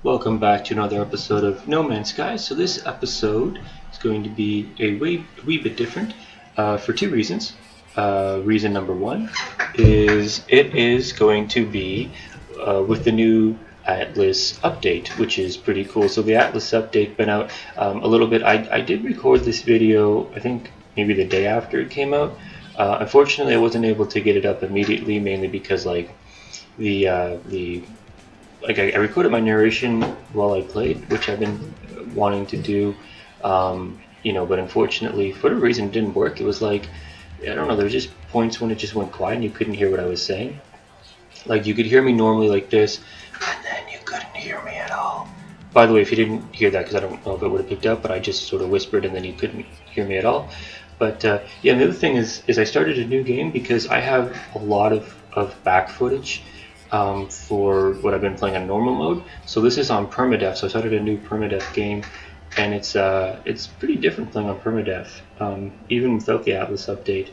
Welcome back to another episode of No Man's Sky. So this episode is going to be a wee bit different for two reasons. Reason number one is it is going to be with the new Atlas update, which is pretty cool. So the Atlas update been out a little bit. I did record this video, I think maybe the day after it came out. Unfortunately, I wasn't able to get it up immediately, mainly because the I recorded my narration while I played, which I've been wanting to do, but unfortunately, for whatever reason, it didn't work. It was like, I don't know, there were just points when it just went quiet and you couldn't hear what I was saying. Like, you could hear me normally like this, and then you couldn't hear me at all. By the way, if you didn't hear that, because I don't know if it would have picked up, but I just sort of whispered and then you couldn't hear me at all. But yeah, and the other thing is I started a new game because I have a lot of back footage for what I've been playing on normal mode. So this is on Permadeath. So I started a new Permadeath game, and it's pretty different playing on Permadeath, even without the Atlas update.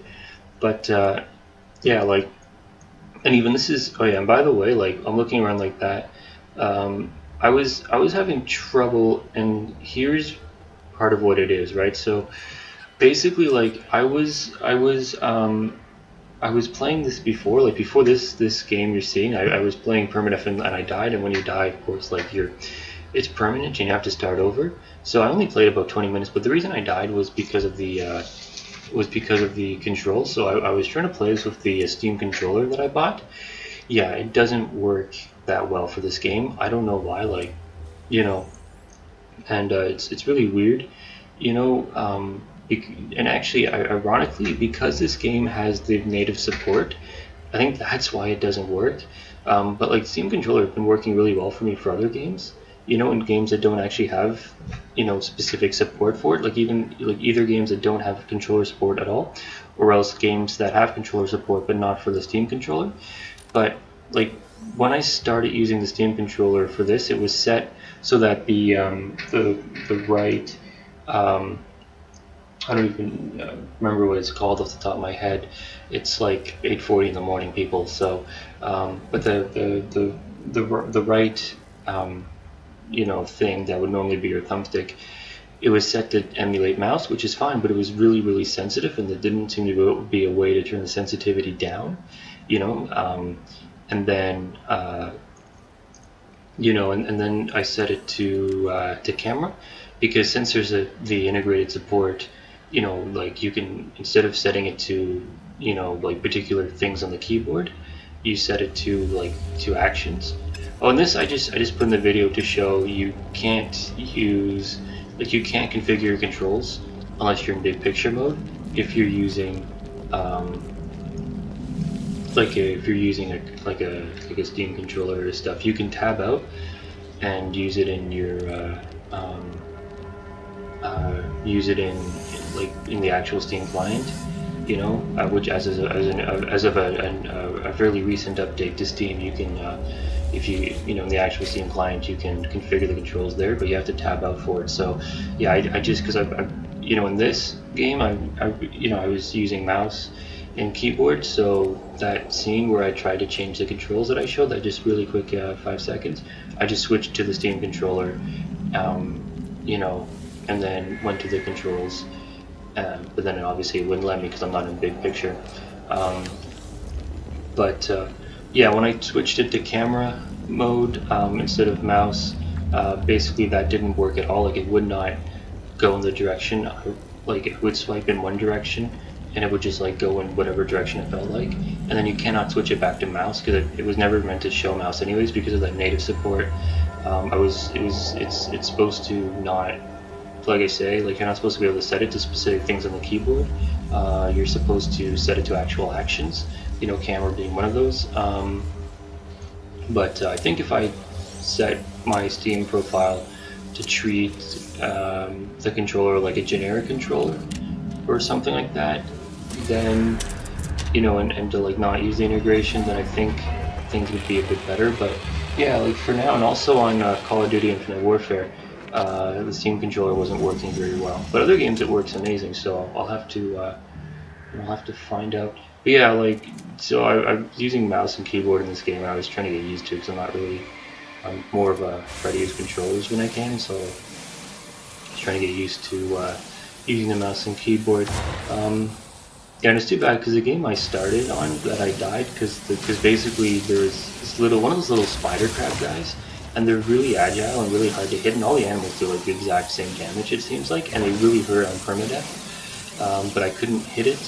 But yeah, like, and even this is, oh yeah, and by the way, like, I'm looking around like that. I was having trouble, and here's part of what it is, right? So basically, like, I was playing this before, like before this game you're seeing. I was playing Permadeath and I died, and when you die, of course, like it's permanent and you have to start over. So I only played about 20 minutes, but the reason I died was because of the controls. So I was trying to play this with the Steam controller that I bought. Yeah, it doesn't work that well for this game. I don't know why, like, you know, and it's really weird, you know. And actually, ironically, because this game has the native support, I think that's why it doesn't work. But like, Steam controller has been working really well for me for other games. You know, in games that don't actually have, specific support for it. Like either games that don't have controller support at all, or else games that have controller support but not for the Steam controller. But like, when I started using the Steam controller for this, it was set so that the right I don't even remember what it's called off the top of my head. It's like 8:40 in the morning, people. So, but the right thing that would normally be your thumbstick, it was set to emulate mouse, which is fine, but it was really sensitive, and there didn't seem to be a way to turn the sensitivity down, and then and then I set it to camera, because since there's the integrated support, like, you can, instead of setting it to, like, particular things on the keyboard, you set it to actions. Oh, and this I just put in the video to show you can't use, like, you can't configure your controls unless you're in big picture mode. If you're using if you're using a Steam controller or stuff, you can tab out and use it in your use it in the actual Steam client, which as of a fairly recent update to Steam, you can if in the actual Steam client, you can configure the controls there, but you have to tab out for it. So yeah, I just, because I in this game, I was using mouse and keyboard, so that scene where I tried to change the controls that I showed, that just really quick 5 seconds, I just switched to the Steam controller, and then went to the controls, but then obviously it wouldn't let me because I'm not in big picture. Yeah, when I switched it to camera mode instead of mouse, basically that didn't work at all. Like, it would not go in the direction, like, it would swipe in one direction and it would just, like, go in whatever direction it felt like, and then you cannot switch it back to mouse because it was never meant to show mouse anyways, because of that native support. It's supposed to not, like I say, like, you're not supposed to be able to set it to specific things on the keyboard. You're supposed to set it to actual actions, camera being one of those. But I think if I set my Steam profile to treat the controller like a generic controller or something like that, then, and to, like, not use the integration, then I think things would be a bit better. But yeah, like, for now, and also on Call of Duty Infinite Warfare, the Steam controller wasn't working very well. But other games it works amazing, so I'll have to find out. But yeah, like, so I'm using mouse and keyboard in this game, and I was trying to get used to it because I'm not really I'm more of a try to use controllers when I can, so just trying to get used to using the mouse and keyboard. Yeah, and it's too bad because the game I started on that I died because basically there's this one of those little spider crab guys, and they're really agile and really hard to hit, and all the animals do like the exact same damage it seems like, and they really hurt on permadeath. But I couldn't hit it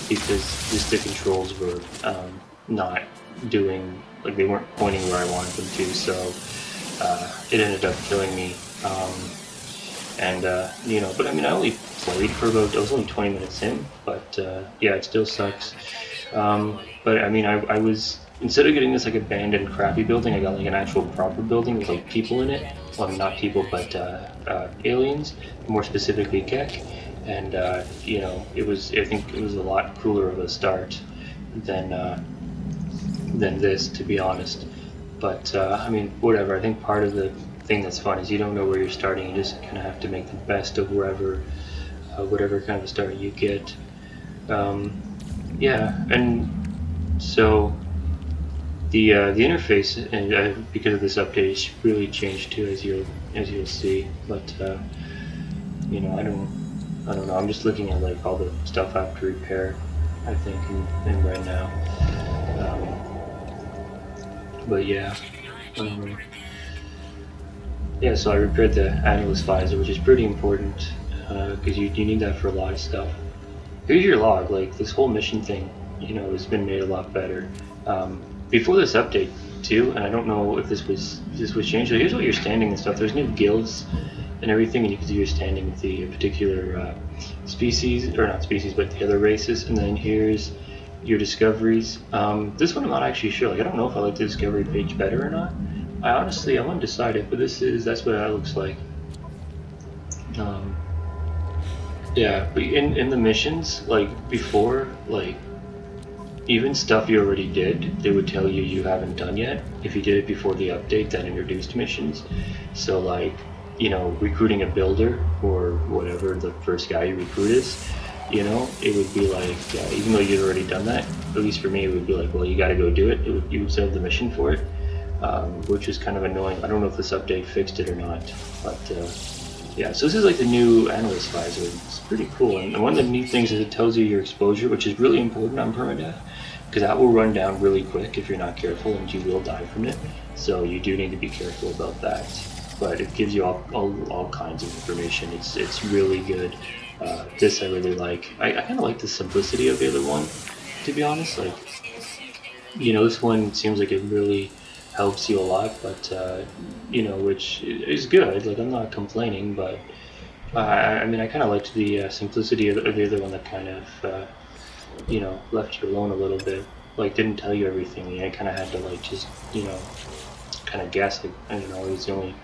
because just the controls were not doing, like they weren't pointing where I wanted them to, so it ended up killing me. But I mean, I only played for about, I was only 20 minutes in, but yeah, it still sucks. But I mean, I was, instead of getting this like abandoned crappy building, I got like an actual proper building with like people in it. Well, not people, but aliens, more specifically Gek. And I think it was a lot cooler of a start than this, to be honest. But I mean, whatever. I think part of the thing that's fun is you don't know where you're starting. You just kind of have to make the best of whatever kind of start you get. Yeah, and so the interface, and because of this update, it's really changed too, as you'll see. But I don't know. I'm just looking at like all the stuff I have to repair, I think, in right now. But yeah. Yeah, so I repaired the analyst visor, which is pretty important because you need that for a lot of stuff. Here's your log. Like this whole mission thing, has been made a lot better. Before this update too, and I don't know if this was changed. So here's what you're standing and stuff. There's new guilds and everything, and you can see your standing with the particular species, or not species, but the other races. And then here's your discoveries. This one I'm not actually sure. Like I don't know if I like the discovery page better or not. I'm undecided, but that's what that looks like. Yeah, but in the missions, like before, like even stuff you already did, they would tell you haven't done yet if you did it before the update that introduced missions. So like, recruiting a builder or whatever the first guy you recruit is, it would be like, even though you'd already done that, at least for me, it would be like, well, you got to go do it. You would set up the mission for it. Which is kind of annoying. I don't know if this update fixed it or not, but yeah. So this is like the new analyst visor. It's pretty cool, and one of the neat things is it tells you your exposure, which is really important on permadeath, because that will run down really quick if you're not careful, and you will die from it. So you do need to be careful about that. But it gives you all kinds of information. It's really good. This I really like. I kind of like the simplicity of the other one, to be honest. Like, this one seems like it really helps you a lot, but which is good. Like I'm not complaining, but I mean I kind of liked the simplicity of the other one that kind of left you alone a little bit. Like didn't tell you everything. I kind of had to like just kind of guess. Like I don't know. It was the only.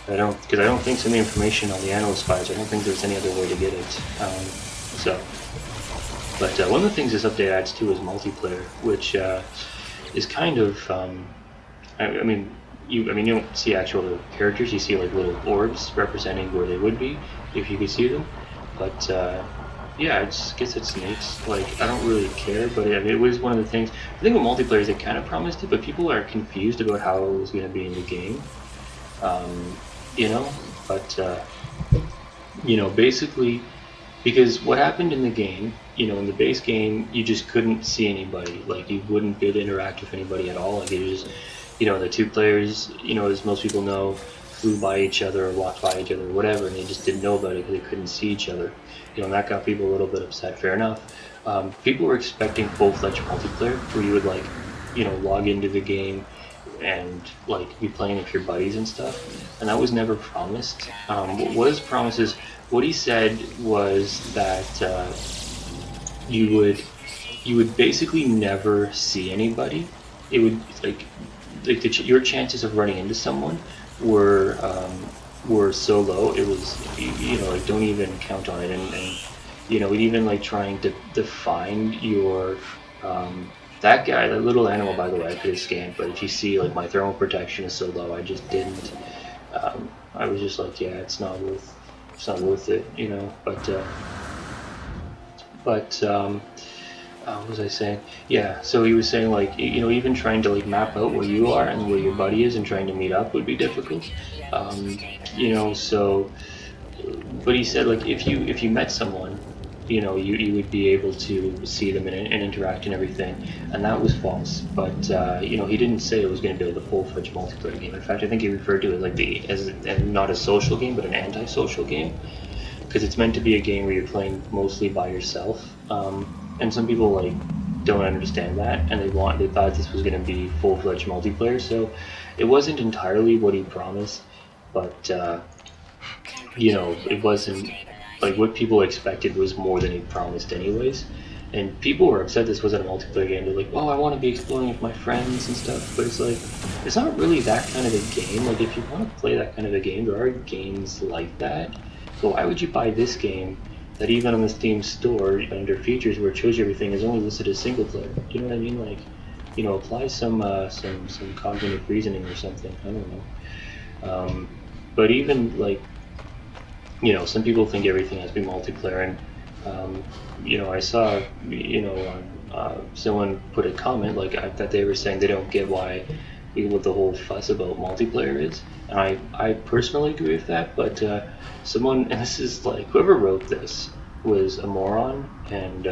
I don't think some of the information on the analyst visor. I don't think there's any other way to get it. But one of the things this update adds to is multiplayer, which is kind of, I mean, you don't see actual characters. You see like little orbs representing where they would be if you could see them. But yeah, I guess it's neat. Like I don't really care, but it was one of the things. The thing with multiplayer is they kind of promised it, but people are confused about how it was going to be in the game. Basically, because what happened in the game, in the base game, you just couldn't see anybody. Like, you wouldn't be able to interact with anybody at all. Like, it was, the two players, as most people know, flew by each other or walked by each other or whatever, and they just didn't know about it because they couldn't see each other. And that got people a little bit upset. Fair enough. People were expecting full-fledged multiplayer, where you would, like, log into the game and like be playing with your buddies and stuff, and that was never promised. What was promised is, what he said was that you would basically never see anybody. It would like your chances of running into someone were so low. It was like don't even count on it, and even like trying to find your that guy, that little animal, by the way, I could have scanned, but if you see, like, my thermal protection is so low, I just didn't. I was just like, yeah, it's not worth it, What was I saying? Yeah, so he was saying like even trying to like map out where you are and where your buddy is and trying to meet up would be difficult. Um, so but he said like if you met someone, you would be able to see them and interact and everything, and that was false. But he didn't say it was going to be like a full-fledged multiplayer game. In fact, I think he referred to it like as not a social game but an anti-social game, because it's meant to be a game where you're playing mostly by yourself. And some people like don't understand that, and they thought this was going to be full-fledged multiplayer. So it wasn't entirely what he promised, but it wasn't like what people expected was more than he promised, anyways. And people were upset this wasn't a multiplayer game. They're like, "Oh, I want to be exploring with my friends and stuff." But it's like, it's not really that kind of a game. Like, if you want to play that kind of a game, there are games like that. So why would you buy this game that even on the Steam store under features where it shows you everything is only listed as single player? Do you know what I mean? Like, apply some cognitive reasoning or something. I don't know. But even like, some people think everything has to be multiplayer, and I saw, someone put a comment like that they were saying they don't get why what the whole fuss about multiplayer is, and I personally agree with that. But someone, and this is like whoever wrote this was a moron, and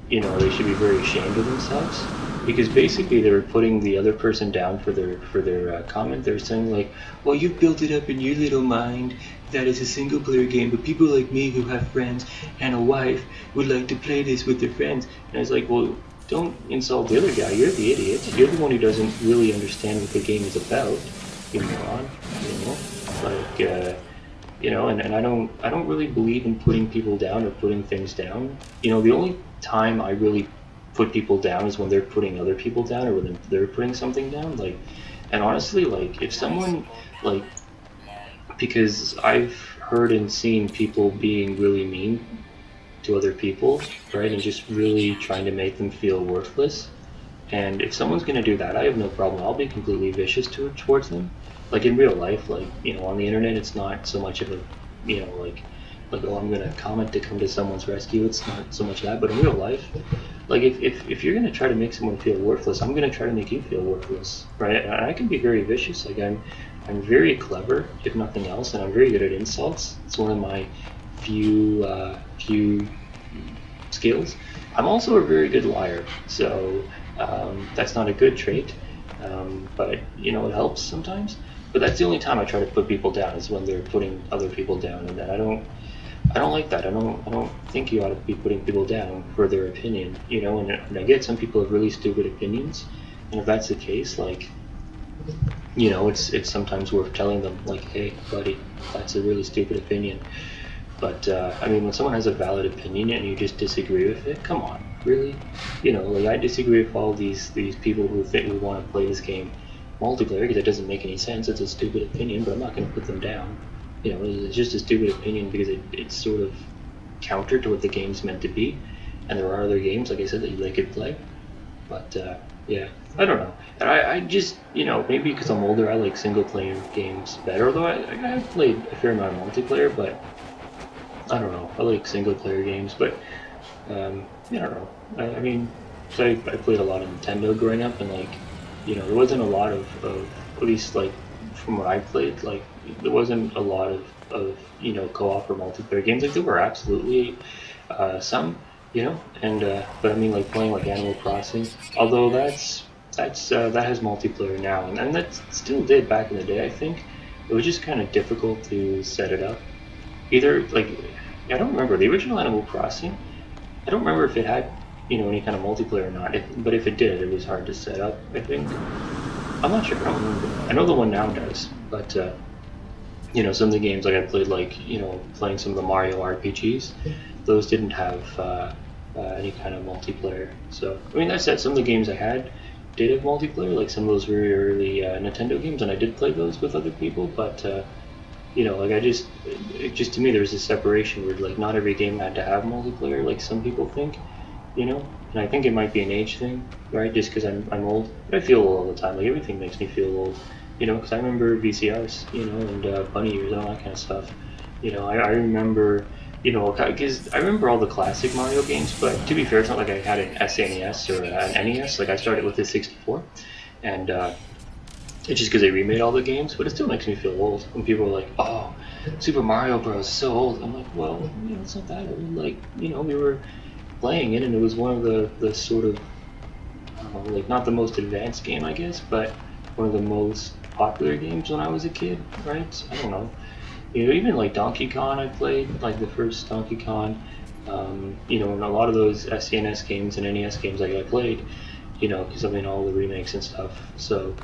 they should be very ashamed of themselves, because basically they were putting the other person down for their comment. They were saying like, well, you built it up in your little mind that it's a single player game, but people like me who have friends and a wife would like to play this with their friends. And I was like, well, don't insult the other guy. You're the idiot. You're the one who doesn't really understand what the game is about, you moron. And I don't really believe in putting people down or putting things down. The only time I really put people down is when they're putting other people down, or when they're putting something down. Like, and honestly, like, if someone, like, because I've heard and seen people being really mean to other people, right, and just really trying to make them feel worthless. And if someone's going to do that, I have no problem. I'll be completely vicious towards them. Like in real life, like, on the internet, it's not so much of a, like, oh, I'm going to comment to come to someone's rescue. It's not so much that. But in real life, like, if you're going to try to make someone feel worthless, I'm going to try to make you feel worthless, right? And I can be very vicious. Like, I'm very clever, if nothing else, and I'm very good at insults. It's one of my few skills. I'm also a very good liar, so that's not a good trait, but it helps sometimes. But that's the only time I try to put people down, is when they're putting other people down, and I don't like that. I don't think you ought to be putting people down for their opinion, And I get some people have really stupid opinions, and if that's the case, like, it's sometimes worth telling them, like, hey, buddy, that's a really stupid opinion. But I mean, when someone has a valid opinion and you just disagree with it, come on, really? Like, I disagree with all these people who want to play this game multiplayer, because it doesn't make any sense. It's a stupid opinion, but I'm not going to put them down. It's just a stupid opinion because it's sort of counter to what the game's meant to be. And there are other games, like I said, that they could play. But yeah, I don't know. And I just, maybe because I'm older, I like single player games better. Although I've played a fair amount of multiplayer, but I don't know. I like single player games, but I don't know. I mean, so I played a lot of Nintendo growing up, and like, there wasn't a lot of at least like from what I played, like there wasn't a lot of co-op or multiplayer games. Like there were absolutely some, and but I mean like playing like Animal Crossing, although that has multiplayer now, and that still did back in the day. I think it was just kind of difficult to set it up. Either like, I don't remember the original Animal Crossing. I don't remember if it had any kind of multiplayer or not. But if it did, it was hard to set up, I think. I'm not sure. I don't remember. I know the one now does, but some of the games like I played, like playing some of the Mario RPGs, those didn't have any kind of multiplayer. So I mean, that said, some of the games I had did have multiplayer, like some of those very early Nintendo games, and I did play those with other people, but. Like to me, there's a separation where like not every game had to have multiplayer, like some people think, and I think it might be an age thing, right? Just because I'm old, but I feel old all the time. Like everything makes me feel old, because I remember VCRs, and bunny ears and all that kind of stuff. I remember because I remember all the classic Mario games, but to be fair, it's not like I had an SNES or an NES. Like I started with the 64, and it's just because they remade all the games. But it still makes me feel old when people are like, "Oh, Super Mario Bros. Is so old." I'm like, well, it's not that old. Like, we were playing it, and it was one of the sort of, I don't know, like not the most advanced game, I guess, but one of the most popular games when I was a kid, right? I don't know. Even like Donkey Kong, I played like the first Donkey Kong. And a lot of those SNES games and NES games like I played, because all the remakes and stuff. So,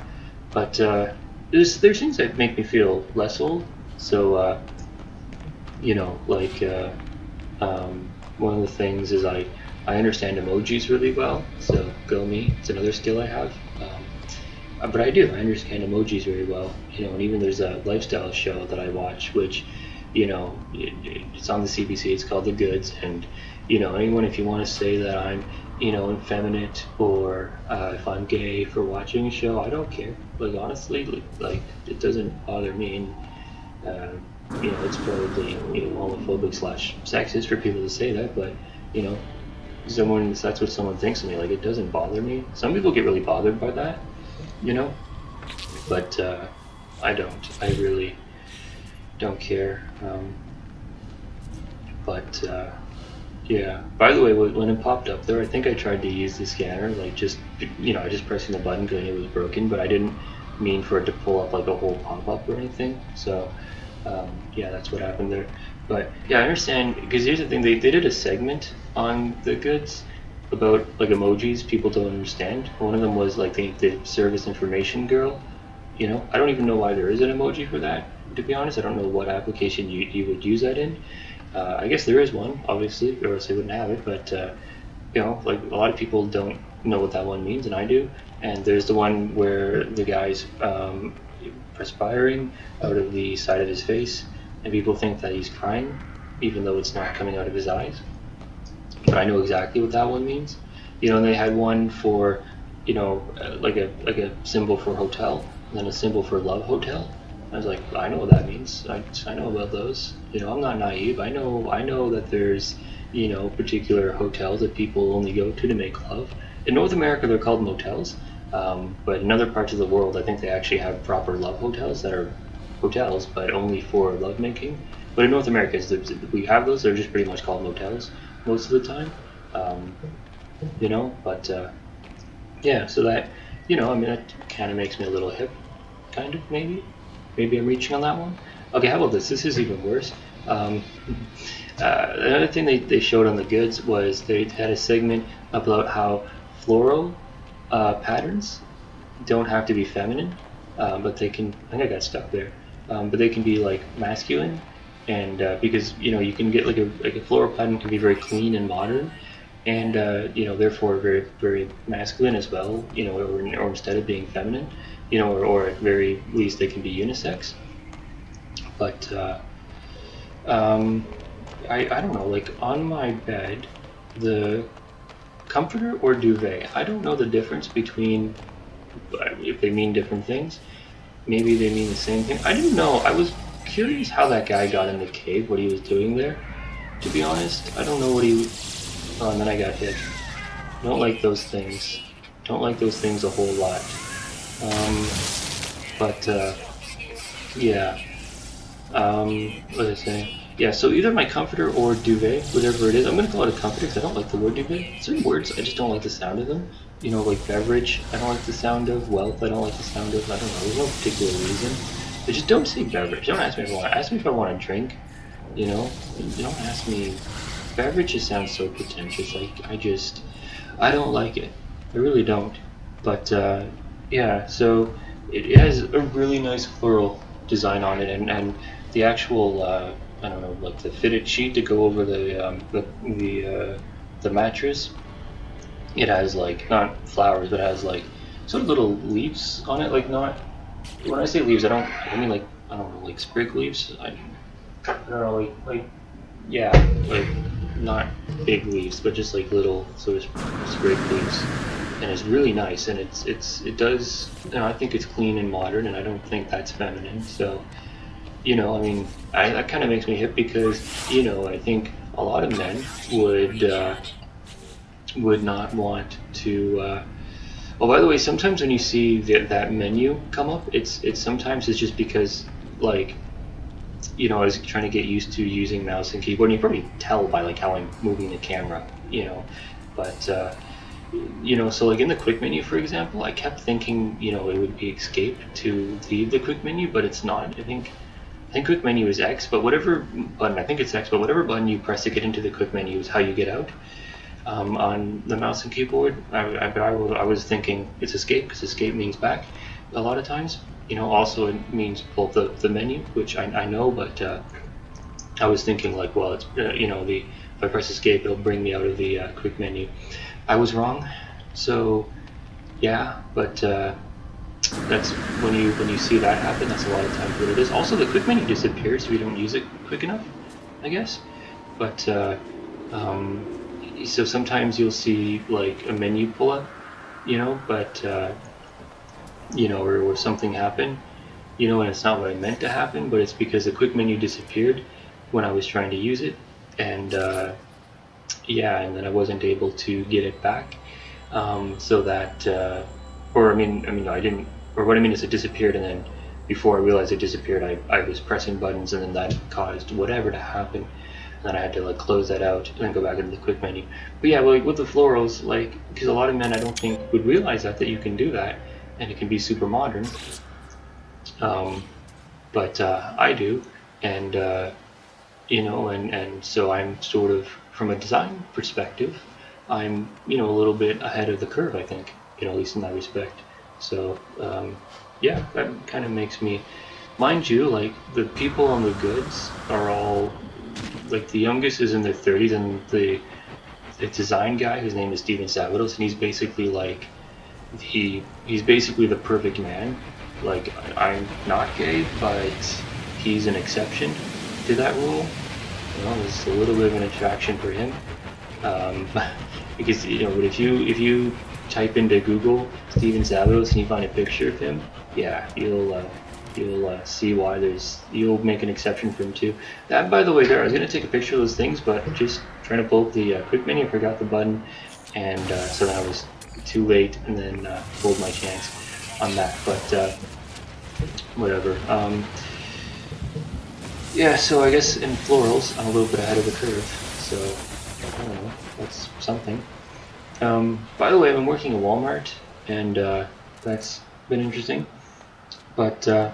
but there's things that make me feel less old. So, one of the things is I understand emojis really well. So go me, it's another skill I have. But I understand emojis very well, and even there's a lifestyle show that I watch, which, it's on the CBC, it's called The Goods, and, anyone, if you want to say that I'm, effeminate, or if I'm gay for watching a show, I don't care. Like, honestly, like, it doesn't bother me, and, it's probably, homophobic / sexist for people to say that, but, that's what someone thinks of me, like, it doesn't bother me. Some people get really bothered by that, but I don't. I really don't care. Yeah. By the way, when it popped up there, I think I tried to use the scanner, like just pressing the button because it was broken, but I didn't mean for it to pull up like a whole pop-up or anything. So, that's what happened there. But yeah, I understand, because here's the thing: they did a segment on The Goods about like emojis people don't understand. One of them was like the service information girl. I don't even know why there is an emoji for that, to be honest. I don't know what application you would use that in. I guess there is one, obviously, or else they wouldn't have it, but like a lot of people don't know what that one means, and I do. And there's the one where the guy's perspiring out of the side of his face, and people think that he's crying, even though it's not coming out of his eyes. But I know exactly what that one means. And they had one for, like a symbol for hotel, and then a symbol for love hotel. I was like, I know what that means. I know about those. I'm not naive. I know that there's, particular hotels that people only go to make love. In North America, they're called motels, but in other parts of the world, I think they actually have proper love hotels that are hotels, but only for lovemaking. But in North America, we have those. They're just pretty much called motels most of the time, but so that, that kind of makes me a little hip, kind of, maybe I'm reaching on that one. Okay, how about this? This is even worse. Another thing they showed on The Goods was they had a segment about how floral patterns don't have to be feminine, but they can, I think I got stuck there, but they can be like masculine. And because you can get like a floral pattern can be very clean and modern, and therefore very very masculine as well. Or instead of being feminine, or at very least they can be unisex. But I don't know. Like on my bed, the comforter or duvet, I don't know the difference between if they mean different things. Maybe they mean the same thing. I didn't know. I was curious how that guy got in the cave, what he was doing there, to be honest. I don't know what he... Oh, and then I got hit. Don't like those things. Don't like those things a whole lot. Yeah. What did I say? Yeah, so either my comforter or duvet, whatever it is. I'm going to call it a comforter because I don't like the word duvet. Certain words, I just don't like the sound of them. Like beverage, I don't like the sound of. Wealth, I don't like the sound of. I don't know, there's no particular reason. But just don't say beverage. Don't ask me if I want. Ask me if I want a drink. Don't ask me. Beverage just sounds so pretentious. Like I don't like it. I really don't. But so it has a really nice floral design on it, and the actual I don't know, like the fitted sheet to go over the mattress. It has like not flowers, but it has like sort of little leaves on it. Like not. When I say leaves, I mean like, I don't know, like sprig leaves. I don't know, like not big leaves, but just like little sort of sprig leaves. And it's really nice, and it does. I think it's clean and modern, and I don't think that's feminine. So, that kind of makes me hip because, I think a lot of men would not want to. Oh, by the way, sometimes when you see that menu come up, it's sometimes it's just because, like, I was trying to get used to using mouse and keyboard. And you probably tell by like how I'm moving the camera, but so like in the quick menu, for example, I kept thinking, it would be escape to leave the quick menu, but it's not. I think quick menu is X, but whatever button, I think it's X, but whatever button you press to get into the quick menu is how you get out. On the mouse and keyboard, I was thinking it's escape, because escape means back a lot of times. Also it means pull the menu, which I know, but I was thinking like, well, it's if I press escape, it'll bring me out of the quick menu. I was wrong. So yeah, but that's when you see that happen. That's a lot of times what it is. Also, the quick menu disappears, so we don't use it quick enough, I guess. But so sometimes you'll see like a menu pull up, but or something happen, and it's not what I meant to happen, but it's because the quick menu disappeared when I was trying to use it, and and then I wasn't able to get it back, so that, or I mean I didn't, or what I mean is it disappeared, and then before I realized it disappeared, I was pressing buttons, and then that caused whatever to happen. And then I had to like close that out and then go back into the quick menu. But yeah, like with the florals, like, because a lot of men I don't think would realize that you can do that, and it can be super modern. But I do, and and so I'm sort of, from a design perspective, I'm a little bit ahead of the curve, I think, at least in that respect. So yeah, that kind of makes me, mind you, like the people on the goods are all, like the youngest is in their 30s, and the design guy, his name is Steven Savados, and he's basically like, he's basically the perfect man. Like, I'm not gay, but he's an exception to that rule. It's a little bit of an attraction for him, because but if you type into Google Steven Savados and you find a picture of him, yeah, you'll see why you'll make an exception for him too. That, by the way, I was going to take a picture of those things, but just trying to pull up the quick menu, I forgot the button, and so then I was too late, and then pulled my chance on that, but whatever. Yeah, so I guess in florals, I'm a little bit ahead of the curve, so I don't know, that's something. By the way, I've been working at Walmart, and that's been interesting. But a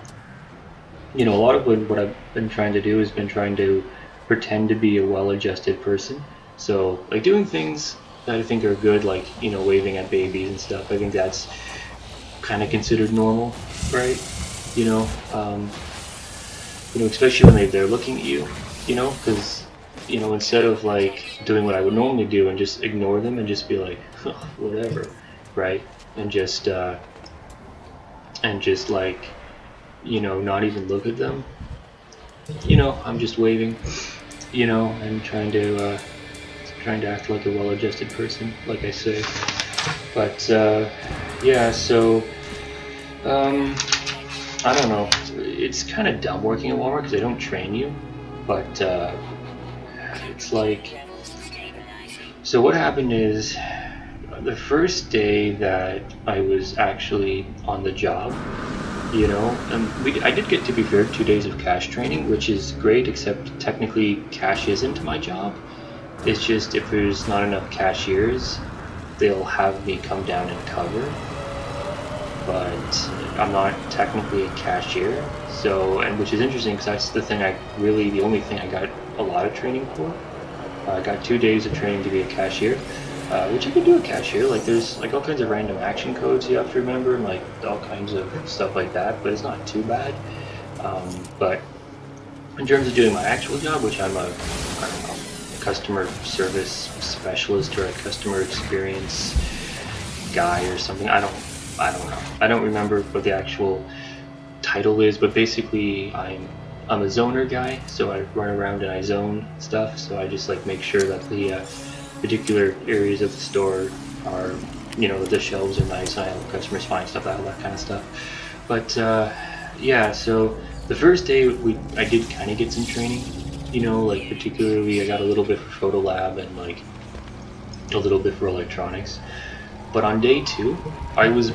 lot of what I've been trying to do has been trying to pretend to be a well-adjusted person. So like doing things that I think are good, like waving at babies and stuff. I think that's kind of considered normal, right? Especially when they're looking at you, because instead of like doing what I would normally do and just ignore them and just be like, oh, whatever, right? And just like, not even look at them. I'm just waving, and trying to act like a well-adjusted person, like I say. But yeah, so I don't know. It's kind of dumb working at Walmart because they don't train you, but it's like. So what happened is, the first day that I was actually on the job, I did get, to be fair, 2 days of cash training, which is great, except technically cash isn't my job. It's just if there's not enough cashiers, they'll have me come down and cover. But I'm not technically a cashier, and which is interesting because that's the only thing I got a lot of training for. I got 2 days of training to be a cashier. Which I could do a cashier, like there's like all kinds of random action codes you have to remember and like all kinds of stuff like that, but it's not too bad. But in terms of doing my actual job, which I'm a customer service specialist or a customer experience guy or something, I don't know. I don't remember what the actual title is, but basically I'm a zoner guy, so I run around and I zone stuff, so I just like make sure that the particular areas of the store are, that the shelves are nice and I help customers find stuff, all that kind of stuff. But yeah, so the first day I did kind of get some training, you know, like particularly I got a little bit for Photo Lab and like a little bit for electronics. But on day 2, I was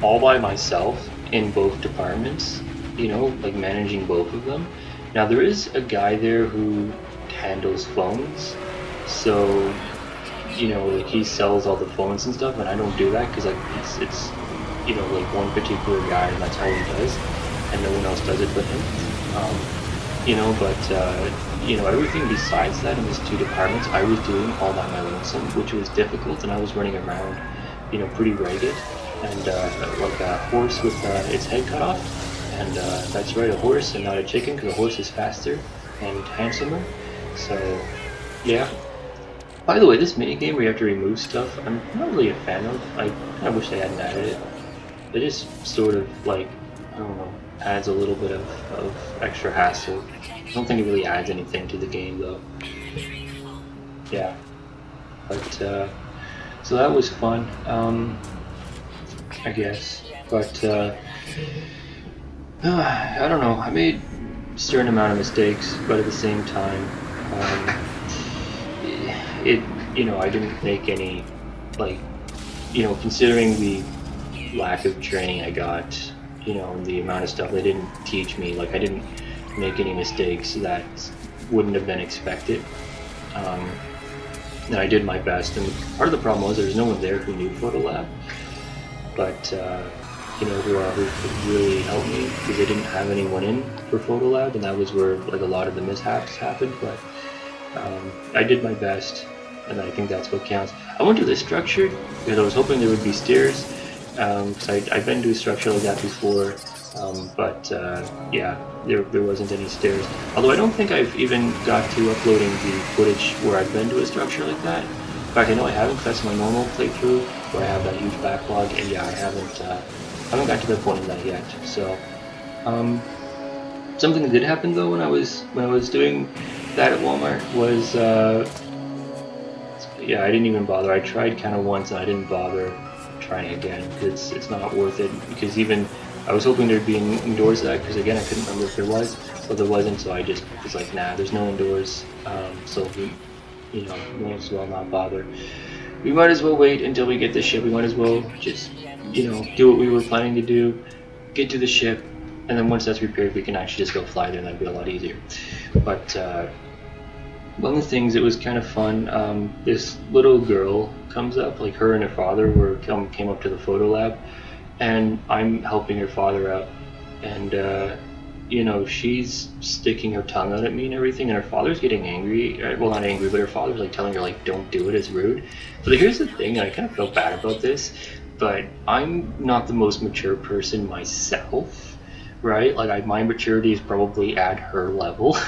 all by myself in both departments, you know, like managing both of them. Now there is a guy there who handles phones, so you know, like he sells all the phones and stuff, and I don't do that because like it's you know, like one particular guy, and that's how he does, and no one else does it but him. You know, but you know, everything besides that in these 2 departments, I was doing all by my lonesome, which was difficult, and I was running around, you know, pretty ragged, and like a horse with its head cut off, and that's right, a horse and not a chicken, because a horse is faster and handsomer. So, yeah. By the way, this minigame where you have to remove stuff, I'm not really a fan of. I kind of wish they hadn't added it. It is sort of like, I don't know, adds a little bit of extra hassle. I don't think it really adds anything to the game though. Yeah. But, so that was fun, I guess. But, I don't know, I made a certain amount of mistakes, but at the same time, you know, I didn't make any, like, you know, considering the lack of training I got, you know, and the amount of stuff they didn't teach me, like, I didn't make any mistakes that wouldn't have been expected. And I did my best, and part of the problem was there was no one there who knew Photo Lab, but, you know, who could really help me, because they didn't have anyone in for Photo Lab, and that was where, like, a lot of the mishaps happened, but I did my best, and I think that's what counts. I went to this structure because I was hoping there would be stairs, because I've been to a structure like that before, but yeah, there wasn't any stairs. Although I don't think I've even got to uploading the footage where I've been to a structure like that. In fact, I know I haven't, because that's my normal playthrough, where I have that huge backlog, and yeah, I haven't got to that point in that yet. So, something that did happen though when I was doing that at Walmart was, yeah, I didn't even bother. I tried kind of once and I didn't bother trying again because it's not worth it. Because even I was hoping there'd be an indoors of that, because again I couldn't remember if there was, but there wasn't. So I just was like, nah, there's no indoors. So you know, we might as well not bother. We might as well wait until we get the ship. We might as well just, you know, do what we were planning to do, get to the ship, and then once that's repaired, we can actually just go fly there, and that'd be a lot easier. But one of the things that was kind of fun, this little girl comes up, like her and her father came up to the Photo Lab, and I'm helping her father out, and you know, she's sticking her tongue out at me and everything, and her father's getting angry. Well, not angry, but her father's like telling her like, don't do it, it's rude. But here's the thing, I kind of felt bad about this, but I'm not the most mature person myself, right? Like my maturity is probably at her level.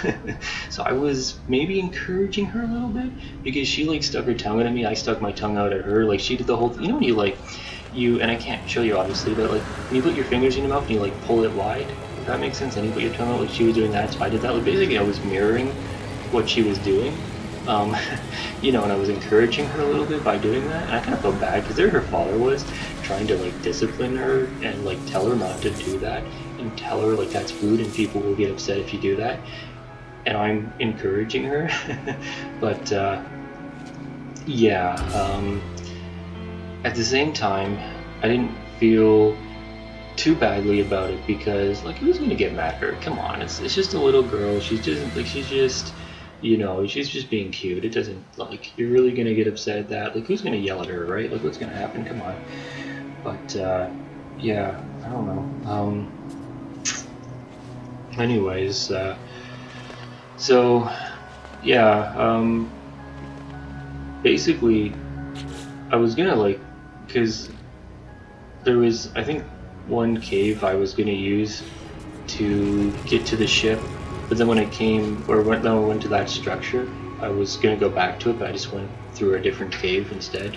So I was maybe encouraging her a little bit, because she like stuck her tongue out at me, I stuck my tongue out at her, like she did the whole, you know, when you and I can't show you obviously, but like when you put your fingers in your mouth and you like pull it wide, if that makes sense, and you put your tongue out, like she was doing that, so I did that. Like basically I was mirroring what she was doing, you know, and I was encouraging her a little bit by doing that, and I kind of felt bad, because there her father was trying to like discipline her and like tell her not to do that, and tell her like that's rude and people will get upset if you do that, and I'm encouraging her. But yeah, at the same time I didn't feel too badly about it, because like who's gonna get mad at her? Come on, it's just a little girl. She's just you know, she's just being cute. It doesn't, like, you're really gonna get upset at that? Like, who's gonna yell at her, right? Like, what's gonna happen? Come on. But yeah, I don't know. Anyways, so yeah, basically I was gonna like, because there was, I think, one cave I was gonna use to get to the ship, but then when I went to that structure, I was gonna go back to it, but I just went through a different cave instead.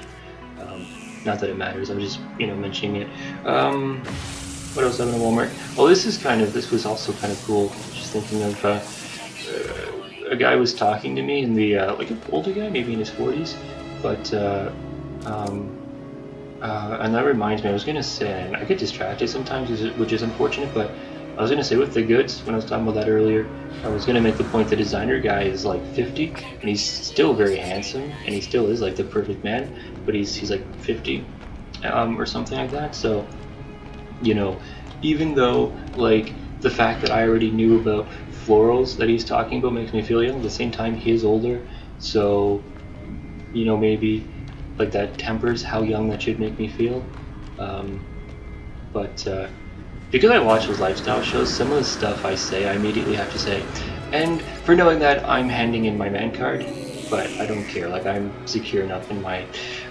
Not that it matters, I'm just, you know, mentioning it. What else happened at Walmart? Oh, this was also kind of cool. Just thinking of, a guy was talking to me, and like an older guy, maybe in his 40s, but, and that reminds me, I was gonna say, and I get distracted sometimes, which is unfortunate, but I was gonna say with the goods when I was talking about that earlier. I was gonna make the point the designer guy is like 50, and he's still very handsome, and he still is like the perfect man. But he's like 50, or something like that. So, you know, even though like the fact that I already knew about florals that he's talking about makes me feel young, at the same time he is older, so maybe like that tempers how young that should make me feel. But because I watch those lifestyle shows, some of the stuff I say I immediately have to say, and for knowing that I'm handing in my man card, but I don't care. Like, I'm secure enough in my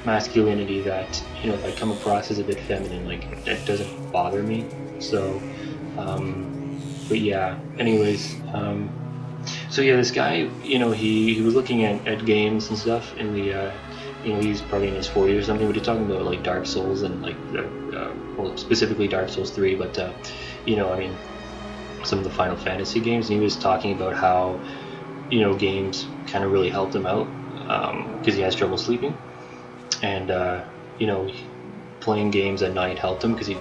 masculinity that if I come across as a bit feminine, like, it doesn't bother me. So but yeah, anyways, so yeah, this guy, he was looking at games and stuff in the he's probably in his 40s or something, but he's talking about like Dark Souls and like well, specifically Dark Souls 3, but I mean, some of the Final Fantasy games, and he was talking about how games kind of really helped him out because he has trouble sleeping, and playing games at night helped him because he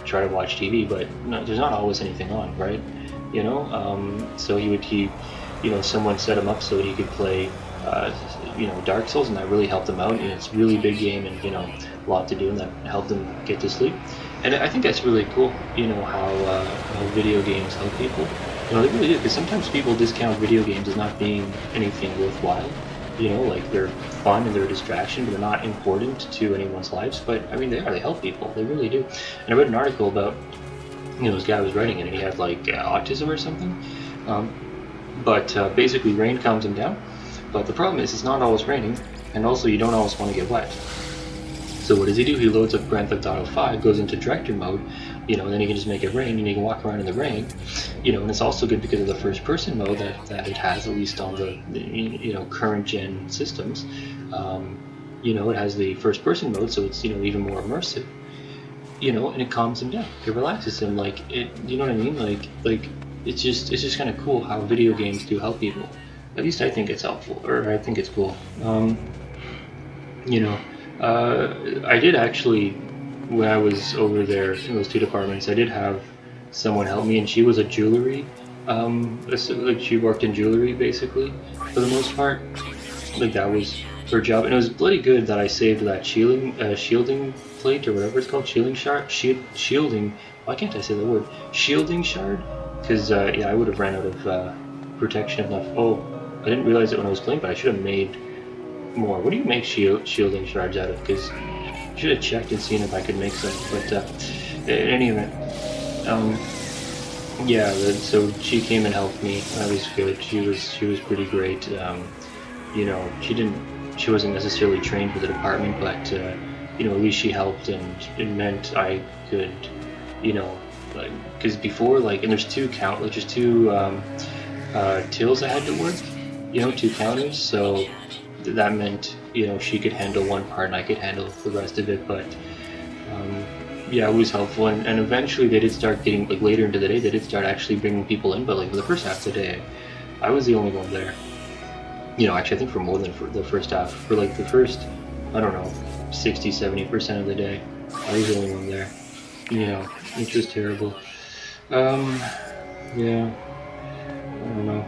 tried to watch TV, but there's not always anything on, right? So someone set him up so that he could play Dark Souls, and that really helped him out. And it's a really big game, and a lot to do, and that helped him get to sleep. And I think that's really cool, how video games help people. They really do, because sometimes people discount video games as not being anything worthwhile. Like they're fun and they're a distraction, but they're not important to anyone's lives. But I mean, they help people. They really do. And I read an article about, this guy was writing it, and he had like autism or something. But basically, rain calms him down. But the problem is, it's not always raining, and also you don't always want to get wet. So what does he do? He loads up Grand Theft Auto 5, goes into director mode, and then he can just make it rain, and he can walk around in the rain, and it's also good because of the first-person mode that it has, at least on the current-gen systems. It has the first-person mode, so it's even more immersive, and it calms him down, it relaxes him, like it. You know what I mean? Like it's just kind of cool how video games do help people. At least I think it's helpful, or I think it's cool. I did actually, when I was over there in those two departments, I did have someone help me, and she was a jewelry, like she worked in jewelry basically, for the most part. Like that was her job, and it was bloody good that I saved that shielding plate, or whatever it's called, shielding, why can't I say the word? Shielding shard? Because, I would have ran out of protection enough. Oh, I didn't realize it when I was playing, but I should have made more. What do you make shielding shards out of? Because I should have checked and seen if I could make some. But in any event, so she came and helped me. That was good. She was pretty great. She wasn't necessarily trained for the department, but at least she helped, and it meant I could, because before, and there's two tills I had to work. 2 counters, so that meant she could handle one part and I could handle the rest of it. But it was helpful, and eventually they did start getting, later into the day, they did start actually bringing people in, but for the first half of the day I was the only one there. Actually I think for more than for the first half, for the first, I don't know, 60-70% of the day I was the only one there, which was terrible. I don't know.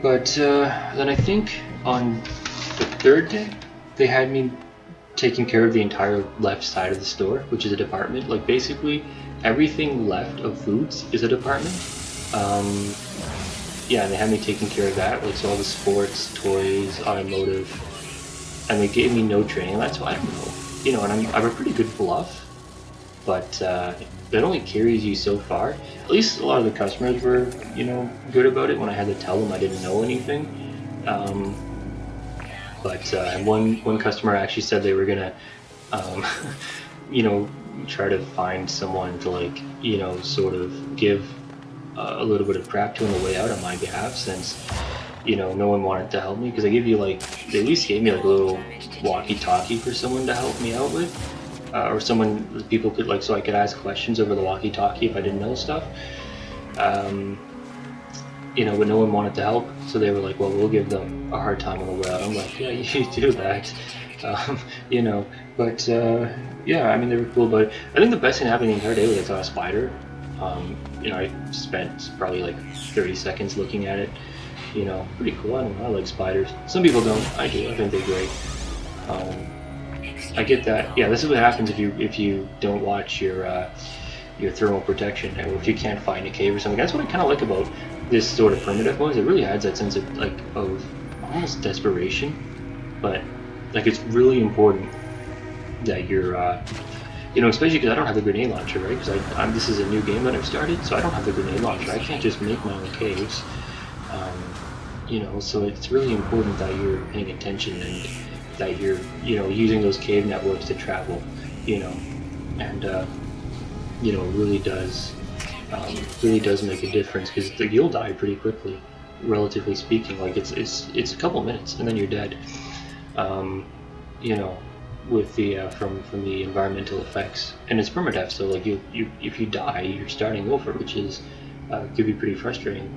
But then I think on the third day, they had me taking care of the entire left side of the store, which is a department. Basically, everything left of foods is a department. And they had me taking care of that, so all the sports, toys, automotive, and they gave me no training. That's why I don't know. And I'm a pretty good bluff, but it only carries you so far. At least a lot of the customers were, good about it when I had to tell them I didn't know anything. But one customer actually said they were gonna, try to find someone to sort of give a little bit of crap to on the way out on my behalf, since no one wanted to help me, because they at least gave me a little walkie-talkie for someone to help me out with. Or people could so I could ask questions over the walkie-talkie if I didn't know stuff. But no one wanted to help, so they were well, we'll give them a hard time on the way out. I'm like, yeah, you do that. But yeah, I mean they were cool. But I think the best thing that happened the entire day was I saw a spider. I spent probably like 30 seconds looking at it. Pretty cool. I don't know. I like spiders. Some people don't. I do. I think they're great. I get that. Yeah, this is what happens if you don't watch your thermal protection, or if you can't find a cave or something. That's what I kind of like about this sort of permadeath mode. It really adds that sense of almost desperation, but like it's really important that you're especially because I don't have the grenade launcher, right? Because this is a new game that I've started, so I don't have the grenade launcher. I can't just make my own caves. So it's really important that you're paying attention and that you're using those cave networks to travel, and really does make a difference, because you'll die pretty quickly, relatively speaking. Like it's a couple minutes and then you're dead. With the from the environmental effects, and it's permadeath, so like if you die, you're starting over, which is could be pretty frustrating,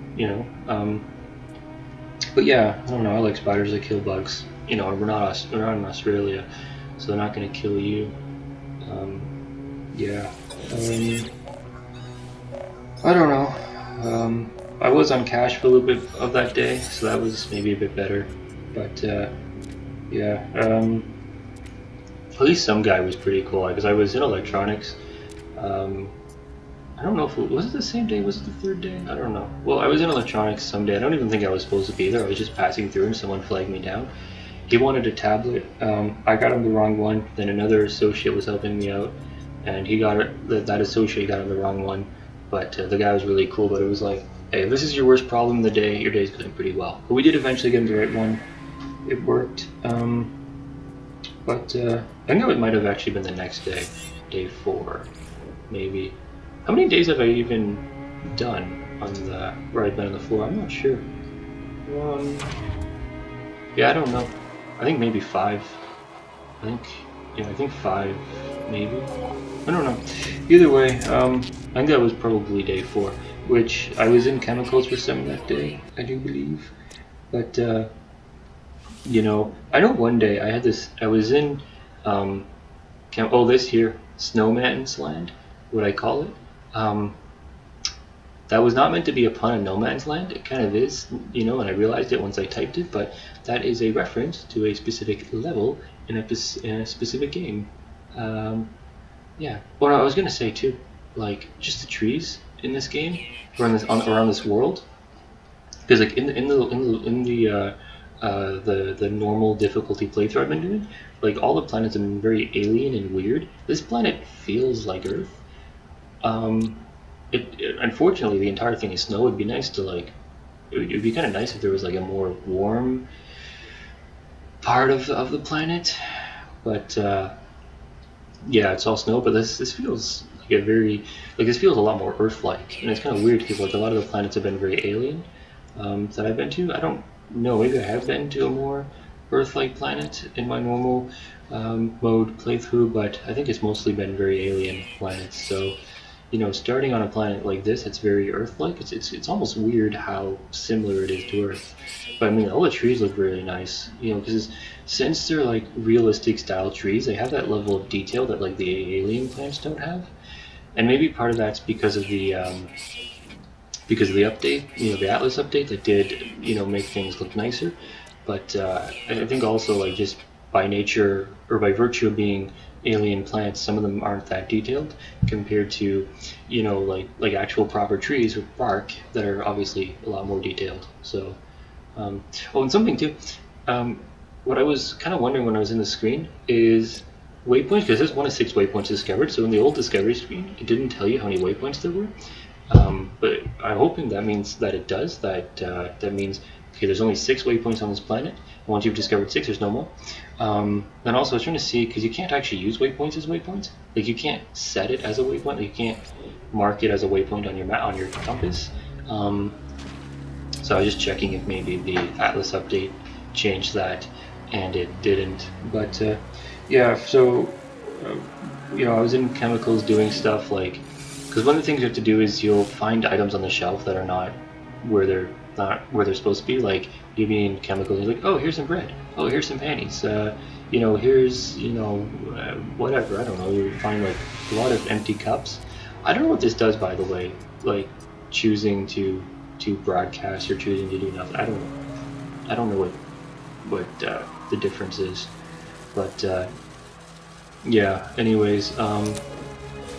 but yeah, I don't know. I like spiders that kill bugs. We're not in Australia, so they're not going to kill you. I don't know. I was on cash for a little bit of that day, so that was maybe a bit better. But yeah, at least some guy was pretty cool, because I was in electronics. I don't know if was it the same day? Was it the third day? I don't know. Well, I was in electronics someday. I don't even think I was supposed to be there. I was just passing through, and someone flagged me down. He wanted a tablet. I got him the wrong one. Then another associate was helping me out, and he got it. That associate got him the wrong one. But the guy was really cool. But it was like, hey, if this is your worst problem of the day, your day's going pretty well. But we did eventually get him the right one. It worked. But I think it might have actually been the next day, day 4, maybe. How many days have I even done where I've been on the floor? I'm not sure. Yeah, I don't know. I think maybe 5. I think 5, maybe. I don't know. Either way, I think that was probably day 4, which I was in chemicals for some of that day, I do believe. But I know one day I was in this here, Snowman's Land, what I call it. That was not meant to be a pun on No Man's Land. It kind of is, and I realized it once I typed it, but that is a reference to a specific level in a specific game. Yeah. Well, I was gonna say too, like just the trees in this game, around this world, because like in the normal difficulty playthrough I've been doing, like all the planets have been very alien and weird. This planet feels like Earth. Unfortunately, the entire thing is snow. It'd be nice to it'd be kind of nice if there was like a more warm part of the planet, but yeah, it's all snow. But this feels like this feels a lot more Earth-like, and it's kind of weird because like a lot of the planets have been very alien that I've been to. I don't know, maybe I have been to a more Earth-like planet in my normal mode playthrough, but I think it's mostly been very alien planets. So starting on a planet like this, it's very Earth-like. It's almost weird how similar it is to Earth. But I mean, all the trees look really nice. Because since they're like realistic style trees, they have that level of detail that like the alien plants don't have. And maybe part of that's because of the update, the Atlas update that did make things look nicer. But I think also like just by nature or by virtue of being alien plants, some of them aren't that detailed compared to like actual proper trees with bark that are obviously a lot more detailed. So and something too, what I was kind of wondering when I was in the screen is waypoints, because there's 1 of 6 waypoints discovered. So in the old discovery screen it didn't tell you how many waypoints there were, but I'm hoping that means that it does. That means okay, there's only 6 waypoints on this planet. Once you've discovered 6, there's no more. Then also I was trying to see, because you can't actually use waypoints as waypoints. Like you can't set it as a waypoint. Like you can't mark it as a waypoint on your compass. So I was just checking if maybe the Atlas update changed that, and it didn't. But yeah, so I was in chemicals doing stuff like, because one of the things you have to do is you'll find items on the shelf that are not where they're supposed to be. Like you'll be in chemicals, you're like, oh, here's some bread, oh, here's some panties, here's, whatever, I don't know, you find like a lot of empty cups. I don't know what this does, by the way, like choosing to broadcast or choosing to do nothing. I don't know what the difference is, but yeah. Anyways,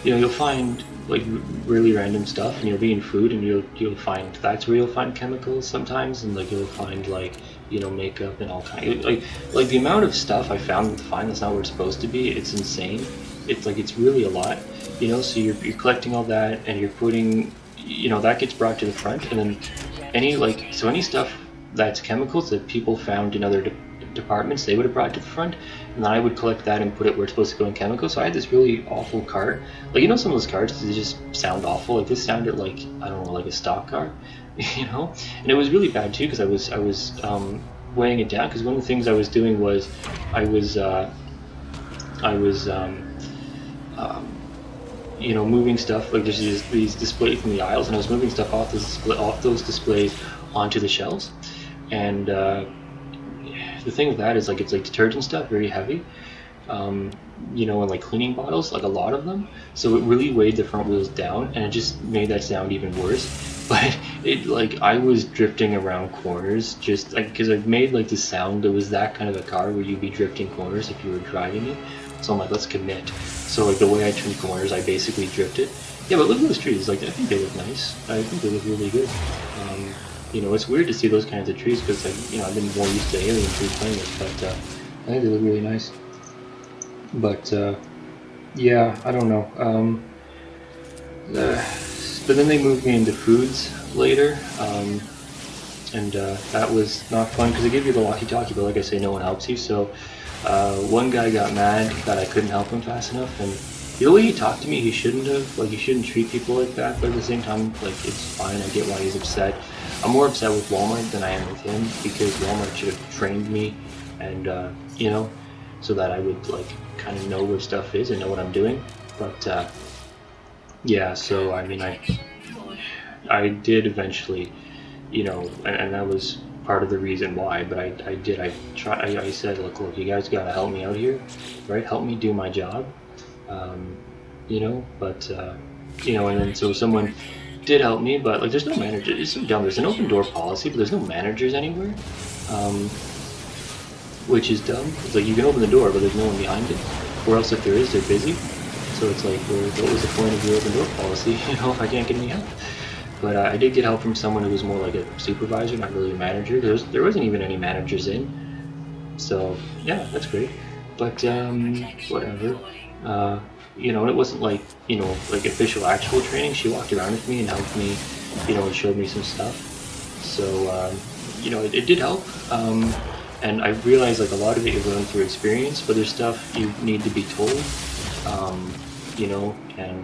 you'll find like really random stuff, and you'll be in food, and you'll find that's where you'll find chemicals sometimes, and like you'll find like makeup and all kind like the amount of stuff I found to find that's not where it's supposed to be. It's insane. It's really a lot, So you're collecting all that, and you're putting, that gets brought to the front, and then any stuff that's chemicals that people found in other departments, they would have brought to the front, and then I would collect that and put it where it's supposed to go in chemicals. So I had this really awful card. Like, some of those cards, they just sound awful. Like, this sounded like, I don't know, like a stock car, And it was really bad too, because I was weighing it down, because one of the things I was doing was I was moving stuff, like there's these displays in the aisles, and I was moving stuff off those displays onto the shelves. And the thing with that is, like, it's like detergent stuff, very heavy, and like cleaning bottles, like a lot of them. So it really weighed the front wheels down, and it just made that sound even worse. But I was drifting around corners, just like, because I made like the sound. It was that kind of a car where you'd be drifting corners if you were driving it. So I'm like, let's commit. So like the way I turned corners, I basically drifted. Yeah, but look at those trees. Like, I think they look nice. I think they look really good. It's weird to see those kinds of trees, because I've been more used to alien trees playing it, but I think they look really nice. But yeah, I don't know. But then they moved me into foods later, and that was not fun, because they give you the walkie-talkie, but like I say, no one helps you. So one guy got mad that I couldn't help him fast enough, and the way he talked to me, he shouldn't have. Like, you shouldn't treat people like that, but at the same time, like, it's fine. I get why he's upset. I'm more upset with Walmart than I am with him, because Walmart should have trained me, and so that I would like kind of know where stuff is and know what I'm doing. But yeah, so I mean, I did eventually, and that was part of the reason why. But I said, look, you guys gotta help me out here, right? Help me do my job. But and then so someone did help me, but like, there's no manager. It's so dumb. There's an open door policy, but there's no managers anywhere, which is dumb. It's like, you can open the door, but there's no one behind it, or else if there is, they're busy. So it's like, what was the point of your open door policy, if I can't get any help? But I did get help from someone who was more like a supervisor, not really a manager. There wasn't even any managers in, so yeah, that's great. But whatever. And it wasn't like, like official actual training. She walked around with me and helped me, and showed me some stuff. So, it did help. And I realized, like, a lot of it you learn through experience, but there's stuff you need to be told, and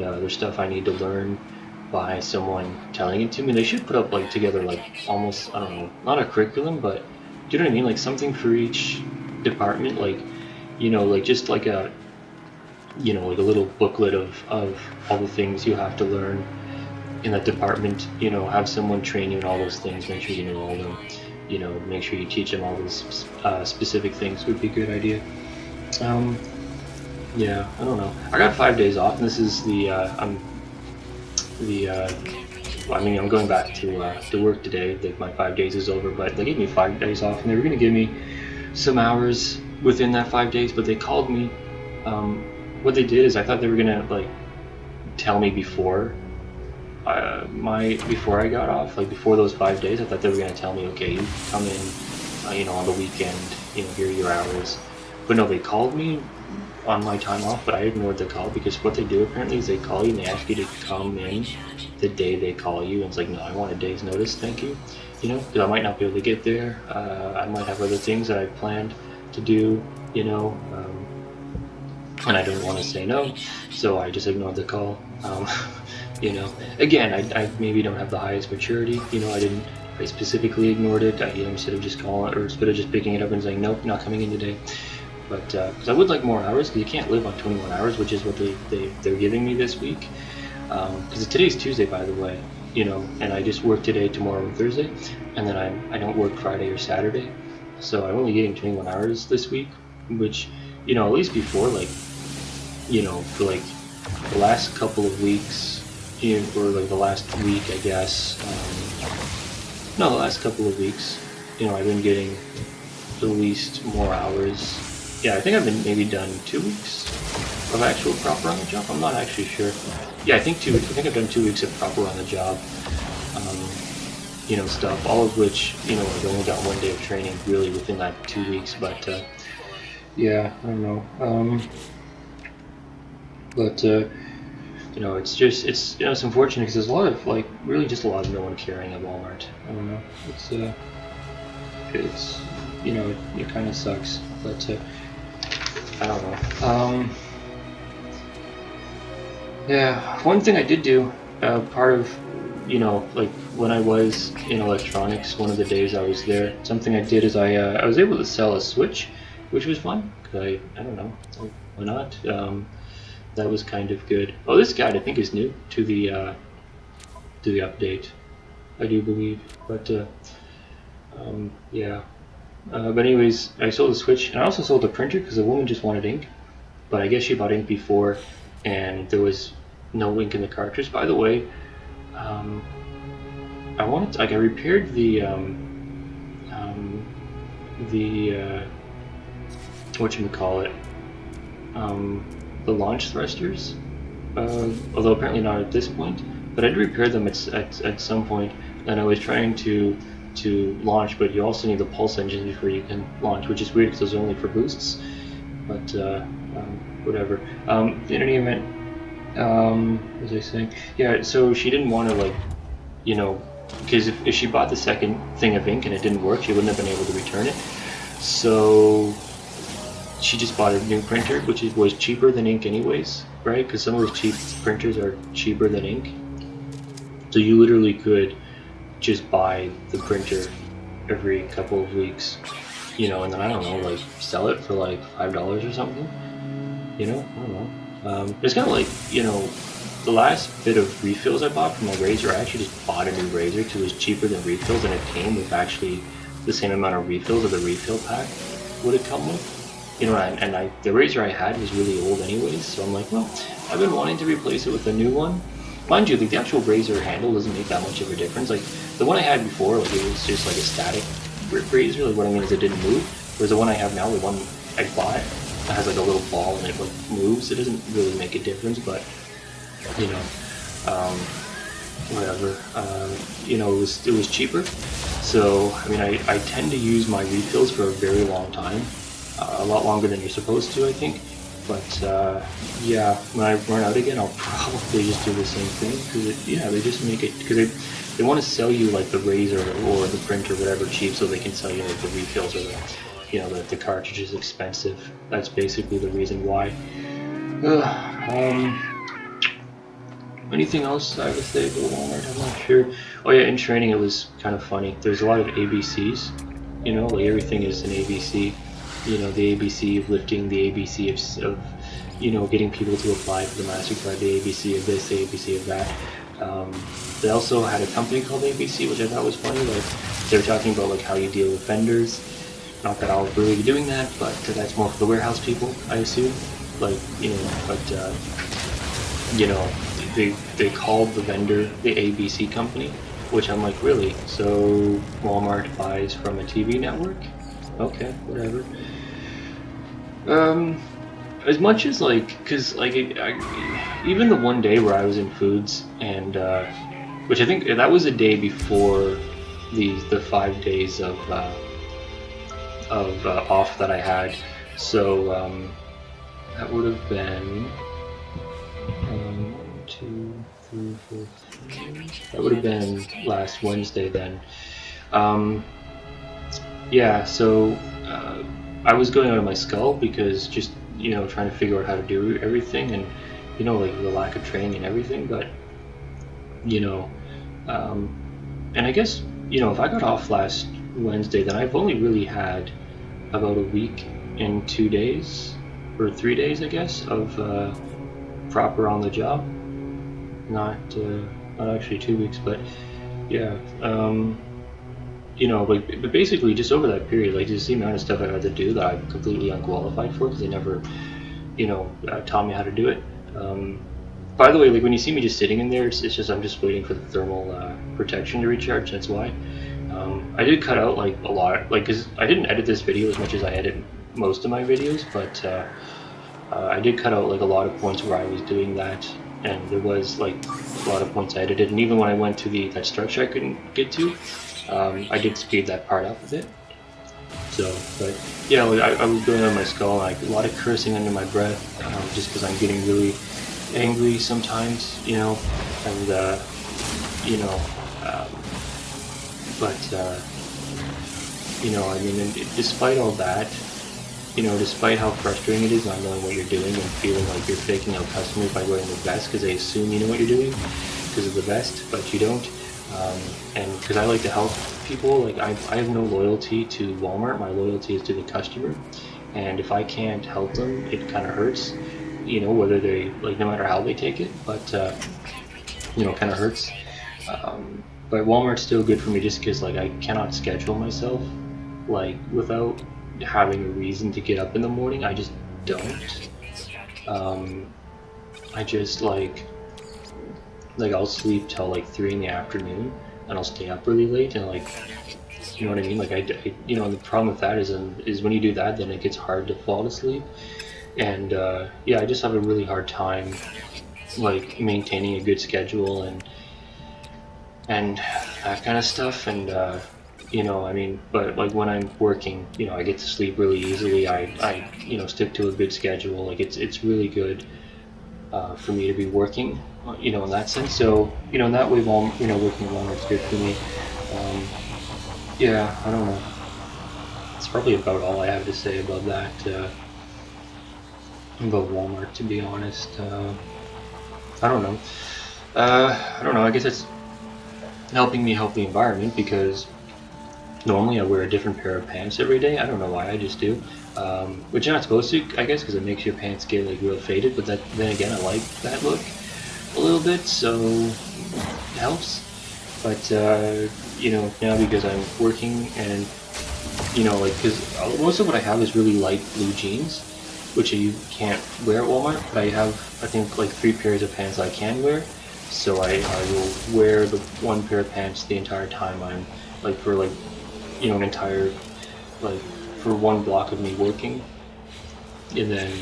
there's stuff I need to learn by someone telling it to me. They should put up, like, together, like, almost, I don't know, not a curriculum, but, do you know what I mean? Like, something for each department, like, like, just like a, like a little booklet of all the things you have to learn in that department. Have someone train you in all those things, make sure you know all of them, make sure you teach them all those specific things would be a good idea. Yeah, I don't know. I got 5 days off, and this is I'm going back to work today. Like, my 5 days is over, but they gave me 5 days off, and they were going to give me some hours within that 5 days, but they called me. What they did is, I thought they were gonna like tell me before I got off, like before those 5 days. I thought they were gonna tell me, okay, you come in, on the weekend, here are your hours. But no, they called me on my time off, but I ignored the call, because what they do apparently is they call you and they ask you to come in the day they call you, and it's like, no, I want a day's notice, thank you. Because I might not be able to get there. I might have other things that I planned to do, and I don't want to say no, so I just ignored the call. Again, I maybe don't have the highest maturity. I specifically ignored it. Instead of just calling, or instead of just picking it up and saying, nope, not coming in today. But because I would like more hours, because you can't live on 21 hours, which is what they're giving me this week. Because today's Tuesday, by the way, and I just work today, tomorrow, and Thursday, and then I don't work Friday or Saturday, so I'm only getting 21 hours this week. which, at least before, like, for like the last couple of weeks, or like the last week, I guess. No, the last couple of weeks, I've been getting at least more hours. Yeah, I think I've been maybe done 2 weeks of actual proper on the job. I'm not actually sure. Yeah, I think 2 weeks. I think I've done 2 weeks of proper on the job. Stuff. All of which, I've only got 1 day of training really within that 2 weeks. But yeah, I don't know. But it's unfortunate because there's a lot of really just a lot of no one caring at Walmart. I don't know. It's it kind of sucks, but I don't know. Yeah, one thing I did do, part of when I was in electronics, one of the days I was there, something I did is I was able to sell a Switch, which was fun because I don't know, why not? That was kind of good. Oh, this guide I think is new to the update, I do believe. But yeah. But anyways, I sold the Switch, and I also sold the printer because the woman just wanted ink. But I guess she bought ink before, and there was no ink in the cartridge. By the way, I wanted to, I repaired the whatchamacallit, the launch thrusters, although apparently not at this point, but I did repair them at some point, and I was trying to launch, but you also need the pulse engine before you can launch, which is weird because those are only for boosts, but whatever. In any event, what was I saying? Yeah, so she didn't want to because if she bought the second thing of ink and it didn't work, she wouldn't have been able to return it, so she just bought a new printer, which was cheaper than ink anyways, right? Because some of those cheap printers are cheaper than ink. So you literally could just buy the printer every couple of weeks, and then I don't know, sell it for $5 or something. I don't know. It's kind of the last bit of refills I bought from my razor. I actually just bought a new razor because it was cheaper than refills, and it came with actually the same amount of refills that the refill pack would have come with. The razor I had was really old anyways, so I'm like, well, I've been wanting to replace it with a new one. Mind you, the actual razor handle doesn't make that much of a difference. The one I had before, it was just a static razor. What I mean is it didn't move. Whereas the one I have now, the one I bought, it has a little ball and it moves. It doesn't really make a difference, but whatever. It was cheaper. So I mean, I tend to use my refills for a very long time. A lot longer than you're supposed to, I think. But yeah, when I run out again, I'll probably just do the same thing because they just make it because they want to sell you the razor or the printer, whatever, cheap, so they can sell you the refills or the cartridge is expensive. That's basically the reason why. Anything else I would say about Walmart? I'm not sure. Oh yeah, in training it was kind of funny. There's a lot of ABCs. Everything is an ABC. The ABC of lifting, the ABC of getting people to apply for the MasterCard, the ABC of this, the ABC of that. They also had a company called ABC, which I thought was funny. They were talking about how you deal with vendors. Not that I'll really be doing that, but that's more for the warehouse people, I assume. They called the vendor the ABC company, which I'm like, really? So Walmart buys from a TV network? Okay, whatever. As much as cause even the one day where I was in foods and which I think that was a day before the 5 days of off that I had, so that would have been 1, 2, 3, 4, 5. That would have been last Wednesday then. Yeah, so I was going out of my skull because just trying to figure out how to do everything and the lack of training and everything, but and I guess if I got off last Wednesday, then I've only really had about a week and 2 days or 3 days, I guess, of proper on the job. Not actually 2 weeks, but yeah. but basically just over that period, like just the amount of stuff I had to do that I'm completely unqualified for because they never, taught me how to do it. By the way, like when you see me just sitting in there, it's just I'm just waiting for the thermal protection to recharge. That's why. I did cut out like a lot, like because I didn't edit this video as much as I edit most of my videos, but I did cut out like a lot of points where I was doing that, and there was like a lot of points I edited, and even when I went to that structure I couldn't get to, I did speed that part up a bit. So, but yeah, like, I was going on my skull, like a lot of cursing under my breath, just because I'm getting really angry sometimes, and I mean, and despite all that, despite how frustrating it is not knowing what you're doing and feeling like you're faking out customers by wearing the vest because they assume you know what you're doing because of the vest, but you don't. And because I like to help people, like I have no loyalty to Walmart. My loyalty is to the customer, and if I can't help them, it kind of hurts. Whether they like, no matter how they take it, but kind of hurts. But Walmart's still good for me just because like I cannot schedule myself like without having a reason to get up in the morning. I just don't. I just like I'll sleep till like 3 in the afternoon and I'll stay up really late and like, you know what I mean? Like and the problem with that is when you do that, then it gets hard to fall asleep. And I just have a really hard time like maintaining a good schedule and that kind of stuff. And I mean, but like when I'm working, I get to sleep really easily. I stick to a good schedule. Like it's really good for me to be working, in that sense. So, in that way, working at Walmart's good for me. I don't know. It's probably about all I have to say about that, about Walmart, to be honest. I don't know. I guess it's helping me help the environment because normally I wear a different pair of pants every day. I don't know why, I just do. Which you're not supposed to, I guess, because it makes your pants get like real faded. But then again, I like that look a little bit, so it helps. But now because I'm working and because most of what I have is really light blue jeans, which you can't wear at Walmart. But I have, I think, like 3 pairs of pants I can wear. So I will wear the 1 pair of pants the entire time I'm like for like an entire like for 1 block of me working, and then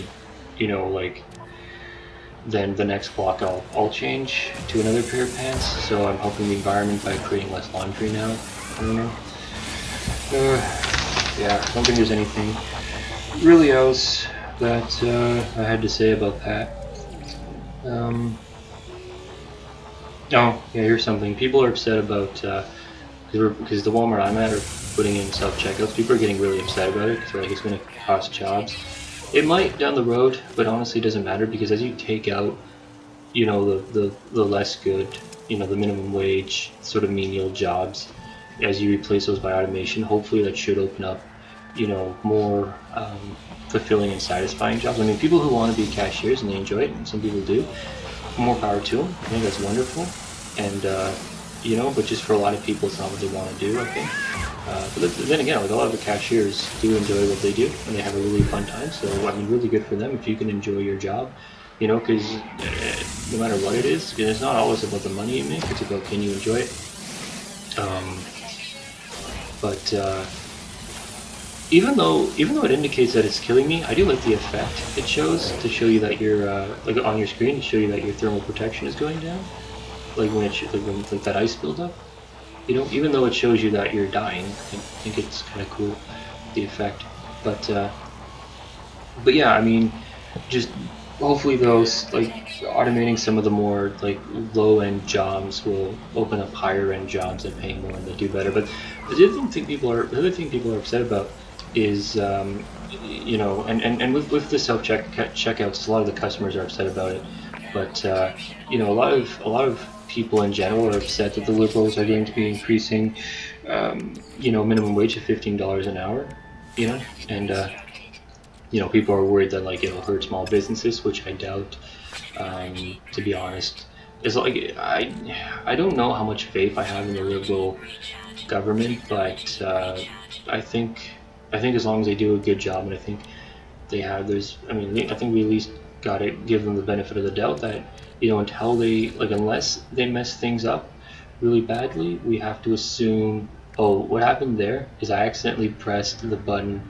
then the next block I'll change to another pair of pants. So I'm helping the environment by creating less laundry now. I don't know. I don't think there's anything really else that I had to say about that. Here's something. People are upset about because the Walmart I'm at are putting in self-checkouts. People are getting really upset about it because they're like, it's going to cost jobs. It might down the road, but honestly it doesn't matter because as you take out, the less good, the minimum wage sort of menial jobs, as you replace those by automation, hopefully that should open up, more fulfilling and satisfying jobs. I mean, people who want to be cashiers and they enjoy it, and some people do, more power to them. I think that's wonderful. And but just for a lot of people, it's not what they want to do, I think. But then again, like a lot of the cashiers do enjoy what they do, and they have a really fun time. So I mean, really good for them if you can enjoy your job, because no matter what it is, it's not always about the money you make. It's about can you enjoy it. Even though it indicates that it's killing me, I do like the effect it shows to show you that you're like on your screen to show you that your thermal protection is going down. Like when when that ice builds up, even though it shows you that you're dying, I think it's kind of cool, the effect. But yeah, I mean, just hopefully those like automating some of the more like low-end jobs will open up higher-end jobs that pay more and they do better. But the other thing people are upset about is and with the self-checkouts, a lot of the customers are upset about it. But a lot of people in general are upset that the Liberals are going to be increasing, minimum wage to $15 an hour, and people are worried that like it'll hurt small businesses, which I doubt. To be honest, it's like I don't know how much faith I have in the liberal government, but I think I think as long as they do a good job, and I think they have, I think we at least got to give them the benefit of the doubt that until they unless they mess things up really badly, we have to assume. Oh, what happened there is I accidentally pressed the button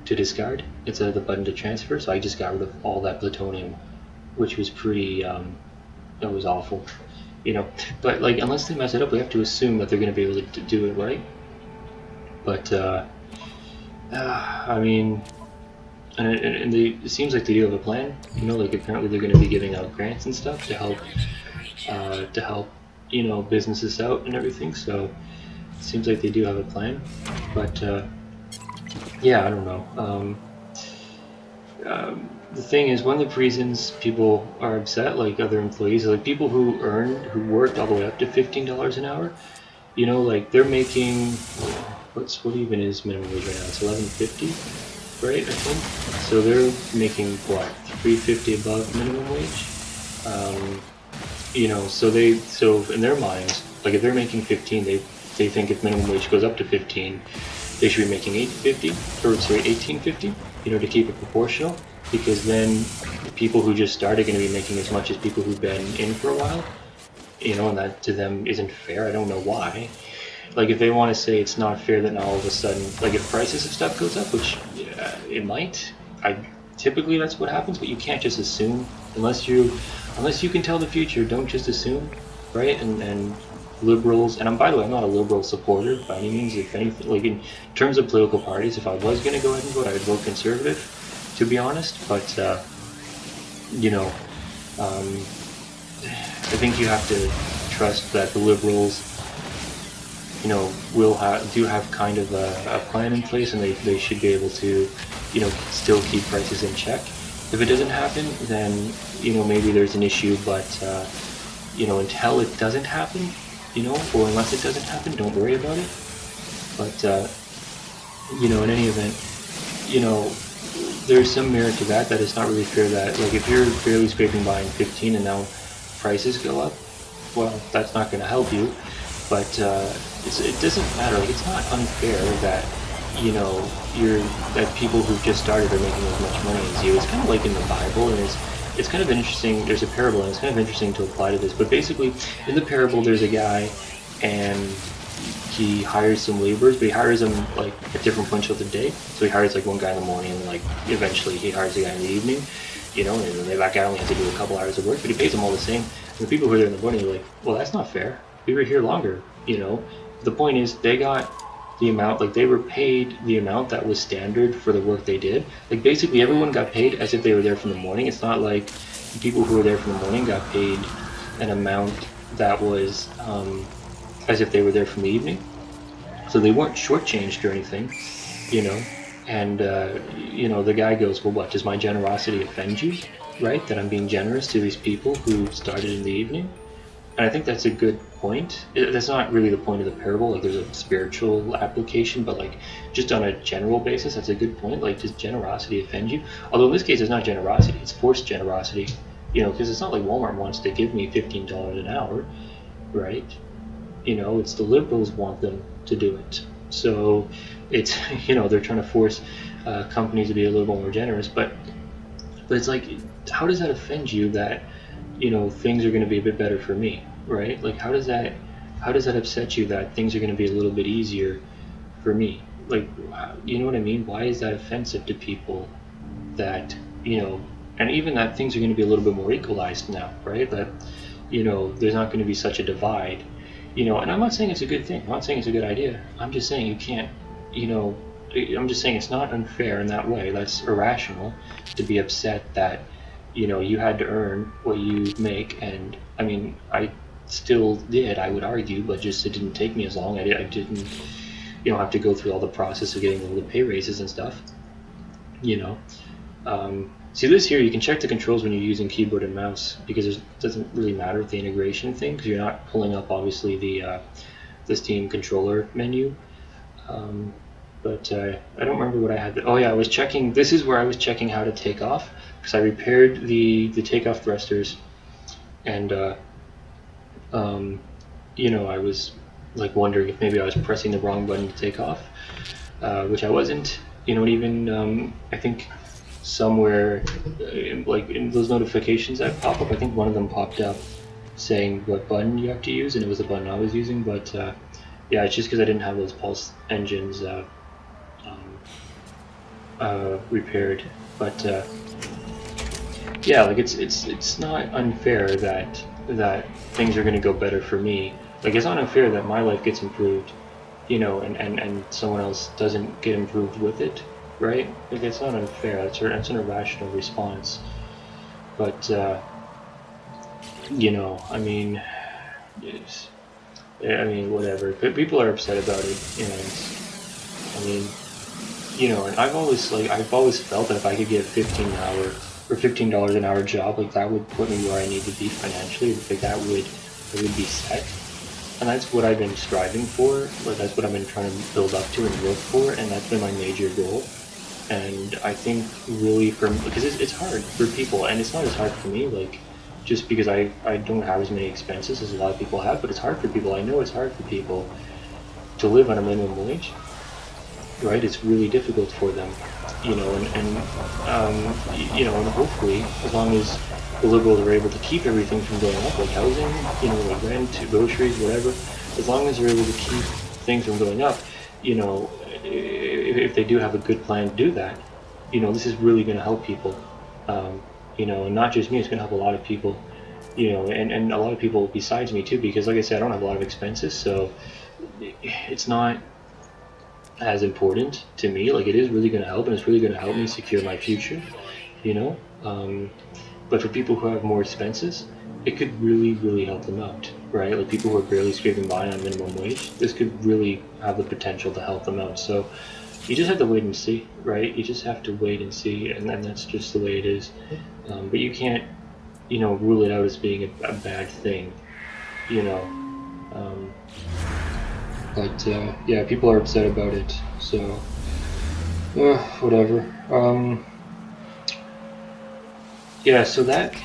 to discard instead of the button to transfer, so I just got rid of all that plutonium, which was pretty it was awful, but unless they mess it up, we have to assume that they're going to be able to do it right. But I mean, and it seems like they do have a plan. Apparently they're going to be giving out grants and stuff to help businesses out and everything. So it seems like they do have a plan. But yeah, I don't know. The thing is, one of the reasons people are upset, like other employees, like people who worked all the way up to $15 an hour, they're making, what even is minimum wage right now? It's $11.50, right? I think. So they're making what, $3.50 above minimum wage. So in their minds, if they're making 15, they think if minimum wage goes up to 15, they should be making $18.50, to keep it proportional, because then the people who just started are going to be making as much as people who've been in for a while, and that to them isn't fair. I don't know why. If they want to say it's not fair, then all of a sudden, if prices of stuff goes up, which it might, typically that's what happens, but you can't just assume unless you can tell the future. Don't just assume, right? And liberals, and by the way, I'm not a liberal supporter by any means. If anything, in terms of political parties, if I was going to go ahead and vote, I would vote conservative, to be honest. But I think you have to trust that the liberals, do have kind of a plan in place, and they should be able to, still keep prices in check. If it doesn't happen, then maybe there's an issue. But until it doesn't happen, or unless it doesn't happen, don't worry about it. But in any event, there's some merit to that it's not really fair that, if you're barely scraping by in 15 and now prices go up, well, that's not going to help you. But it doesn't matter. It's not unfair that that people who've just started are making as much money as you. It's kind of like in the Bible, and it's kind of interesting. There's a parable, and it's kind of interesting to apply to this. But basically, in the parable, there's a guy, and he hires some laborers, but he hires them at different points of the day. So he hires one guy in the morning, and eventually he hires a guy in the evening. And that guy only has to do a couple hours of work, but he pays them all the same. And the people who are there in the morning are like, well, that's not fair. We were here longer. The point is, they got the amount, they were paid the amount that was standard for the work they did. Basically everyone got paid as if they were there from the morning. It's not like the people who were there from the morning got paid an amount that was as if they were there from the evening. So they weren't shortchanged or anything, and the guy goes, well, what, does my generosity offend you, right? That I'm being generous to these people who started in the evening? And I think that's a good point. That's not really the point of the parable. There's a spiritual application, but just on a general basis, that's a good point. Does generosity offend you? Although in this case, it's not generosity; it's forced generosity. Because it's not like Walmart wants to give me $15 an hour, right? It's the liberals want them to do it. So it's they're trying to force companies to be a little more generous. But it's how does that offend you that things are going to be a bit better for me, right? How does that upset you that things are going to be a little bit easier for me? You know what I mean? Why is that offensive to people that, and even that things are going to be a little bit more equalized now, right? That, there's not going to be such a divide, and I'm not saying it's a good thing. I'm not saying it's a good idea. I'm just saying you can't, I'm just saying it's not unfair in that way. That's irrational to be upset that, you had to earn what you make, and I mean, I still did, I would argue, but just it didn't take me as long. I didn't, have to go through all the process of getting all the pay raises and stuff. See this here, you can check the controls when you're using keyboard and mouse, because it doesn't really matter with the integration thing, because you're not pulling up obviously the Steam controller menu. But I don't remember what I had. Oh yeah, I was checking. This is where I was checking how to take off, because I repaired the takeoff thrusters, and you know, I was like wondering if maybe I was pressing the wrong button to take off, which I wasn't. You know, and even I think somewhere like in those notifications that pop up, I think one of them popped up saying what button you have to use, and it was the button I was using. But yeah, it's just because I didn't have those pulse engines repaired. But yeah, like it's not unfair that things are going to go better for me. Like, it's not unfair that my life gets improved, you know, and someone else doesn't get improved with it, right? Like, it's not unfair. That's an irrational response. But you know, I mean, whatever. But people are upset about it, you know. I mean, you know, and I've always felt that if I could get $15 an hour job, like, that would put me where I need to be financially. Like, that would be set. And that's what I've been striving for. Like, that's what I've been trying to build up to and work for, and that's been my major goal. And I think really because it's hard for people, and it's not as hard for me, like, just because I don't have as many expenses as a lot of people have, but it's hard for people. I know it's hard for people to live on a minimum wage, right? It's really difficult for them, you know, and you know, and hopefully, as long as the Liberals are able to keep everything from going up, like housing, you know, like rent, groceries, whatever, as long as they're able to keep things from going up, you know, if they do have a good plan to do that, you know, this is really going to help people, you know, and not just me, it's going to help a lot of people, you know, and a lot of people besides me too, because like I said, I don't have a lot of expenses, so it's not as important to me. Like, it is really going to help, and it's really going to help me secure my future, you know, but for people who have more expenses, it could really help them out, right? Like, people who are barely scraping by on minimum wage, this could really have the potential to help them out. So you just have to wait and see, right? You just have to wait and see, and that's just the way it is. But you can't, you know, rule it out as being a bad thing, you know. But yeah, people are upset about it, so whatever. Yeah, so that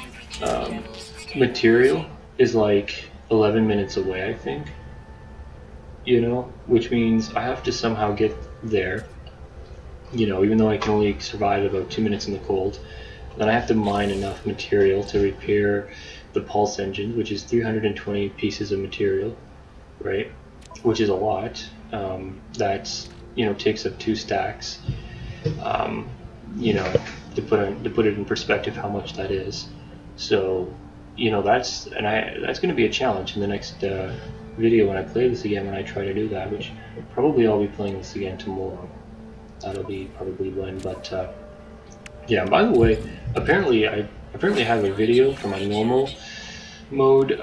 material is like 11 minutes away, I think, you know, which means I have to somehow get there, you know, even though I can only survive about 2 minutes in the cold. Then I have to mine enough material to repair the pulse engine, which is 320 pieces of material, right? Which is a lot. That's, you know, takes up 2 stacks. You know, to put it in perspective, how much that is. So, you know, that's going to be a challenge in the next video when I play this again, when I try to do that, which probably I'll be playing this again tomorrow. That'll be probably when. But yeah. By the way, apparently I have a video for my normal mode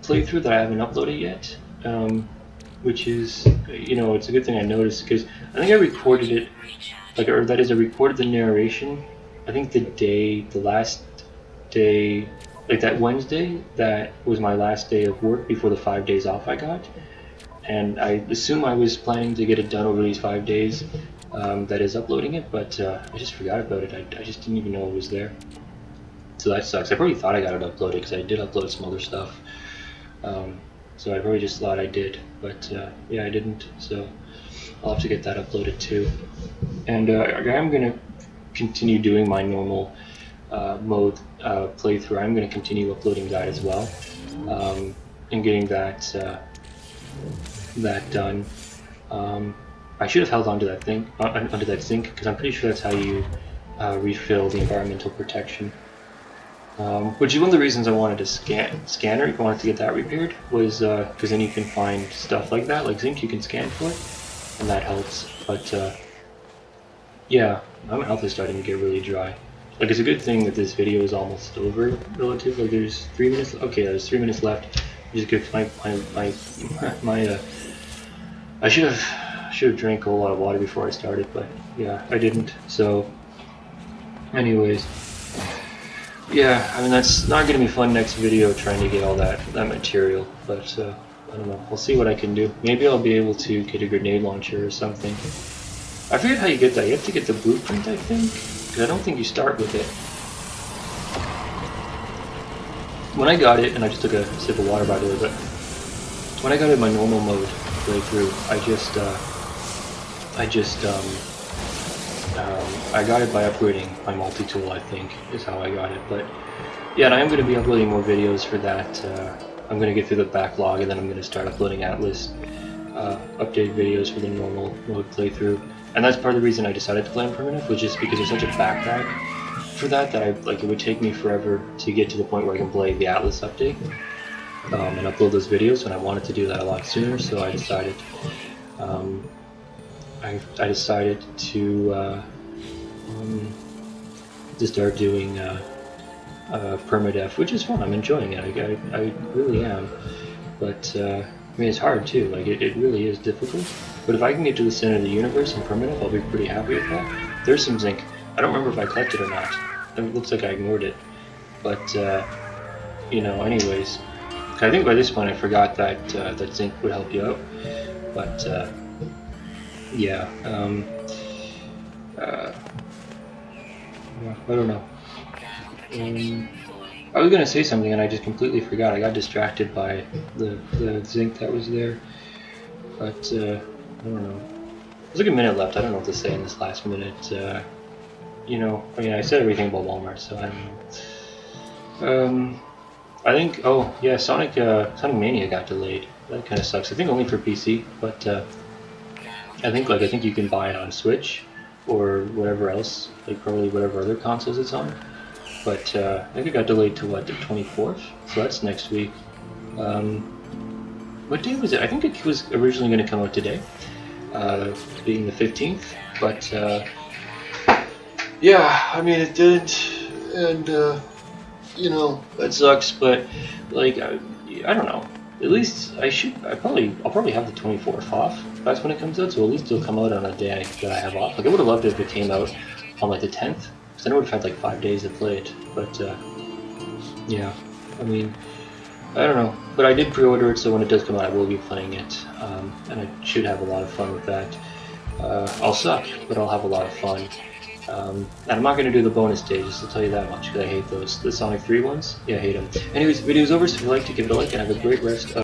playthrough that I haven't uploaded yet. Which is, you know, it's a good thing I noticed, because I think I recorded it, like, or that is, I recorded the narration, I think the last day, like that Wednesday, that was my last day of work before the 5 days off I got, and I assume I was planning to get it done over these 5 days, that is uploading it, but I just forgot about it. I just didn't even know it was there, so that sucks. I probably thought I got it uploaded, because I did upload some other stuff. So I probably just thought I did, but yeah, I didn't, so I'll have to get that uploaded too. And I'm going to continue doing my normal mode playthrough. I'm going to continue uploading that as well, and getting that done. I should have held onto that thing, onto that zinc, because I'm pretty sure that's how you refill the environmental protection. Which is one of the reasons I wanted a scanner, I wanted to get that repaired, was because then you can find stuff like that, like zinc you can scan for, and that helps. But yeah, my mouth is starting to get really dry. Like, it's a good thing that this video is almost over, relative. Like, there's 3 minutes. Okay, there's 3 minutes left. Just because I should have drank a lot of water before I started, but yeah, I didn't. So, anyways. Yeah, I mean, that's not going to be fun next video, trying to get all that material, but I don't know, I'll see what I can do. Maybe I'll be able to get a grenade launcher or something. I forget how you get that. You have to get the blueprint, I think, because I don't think you start with it. when I got it, and I just took a sip of water by the way, but when I got it in my normal mode playthrough, I got it by upgrading my multi-tool, I think, is how I got it. But yeah, and I am going to be uploading more videos for that. I'm going to get through the backlog, and then I'm going to start uploading Atlas update videos for the normal mode playthrough. And that's part of the reason I decided to play on Permadeath, was just because there's such a backpack for that it would take me forever to get to the point where I can play the Atlas update and upload those videos, and I wanted to do that a lot sooner, so I decided to start doing Permadeath, which is fun. I'm enjoying it. I really am. But I mean, it's hard too. Like it really is difficult. But if I can get to the center of the universe in Permadeath, I'll be pretty happy with that. There's some zinc. I don't remember if I collected or not. It looks like I ignored it. But you know, anyways, I think by this point I forgot that that zinc would help you out. But yeah. I don't know. I was gonna say something and I just completely forgot. I got distracted by the zinc that was there. But I don't know. There's like a minute left. I don't know what to say in this last minute. You know, I mean, I said everything about Walmart, so I don't know. I think. Oh yeah, Sonic Mania got delayed. That kind of sucks. I think only for PC, but I think you can buy it on Switch or whatever else, like probably whatever other consoles it's on. But I think it got delayed to what, the 24th? So that's next week. What day was it? I think it was originally going to come out today, being the 15th. But yeah, I mean it didn't, and you know, that sucks. But like I don't know. At least I'll probably have the 24th off. That's when it comes out, so at least it'll come out on a day that I have off. Like I would have loved it if it came out on like the 10th, because then I would have had like 5 days to play it. But yeah, I mean, I don't know. But I did pre-order it, so when it does come out, I will be playing it, and I should have a lot of fun with that. I'll suck, but I'll have a lot of fun. And I'm not going to do the bonus stages, I'll tell you that much, because I hate those. The Sonic 3 ones? Yeah, I hate them. Anyways, the video's over, so if you liked it, give it a like, and have a great rest of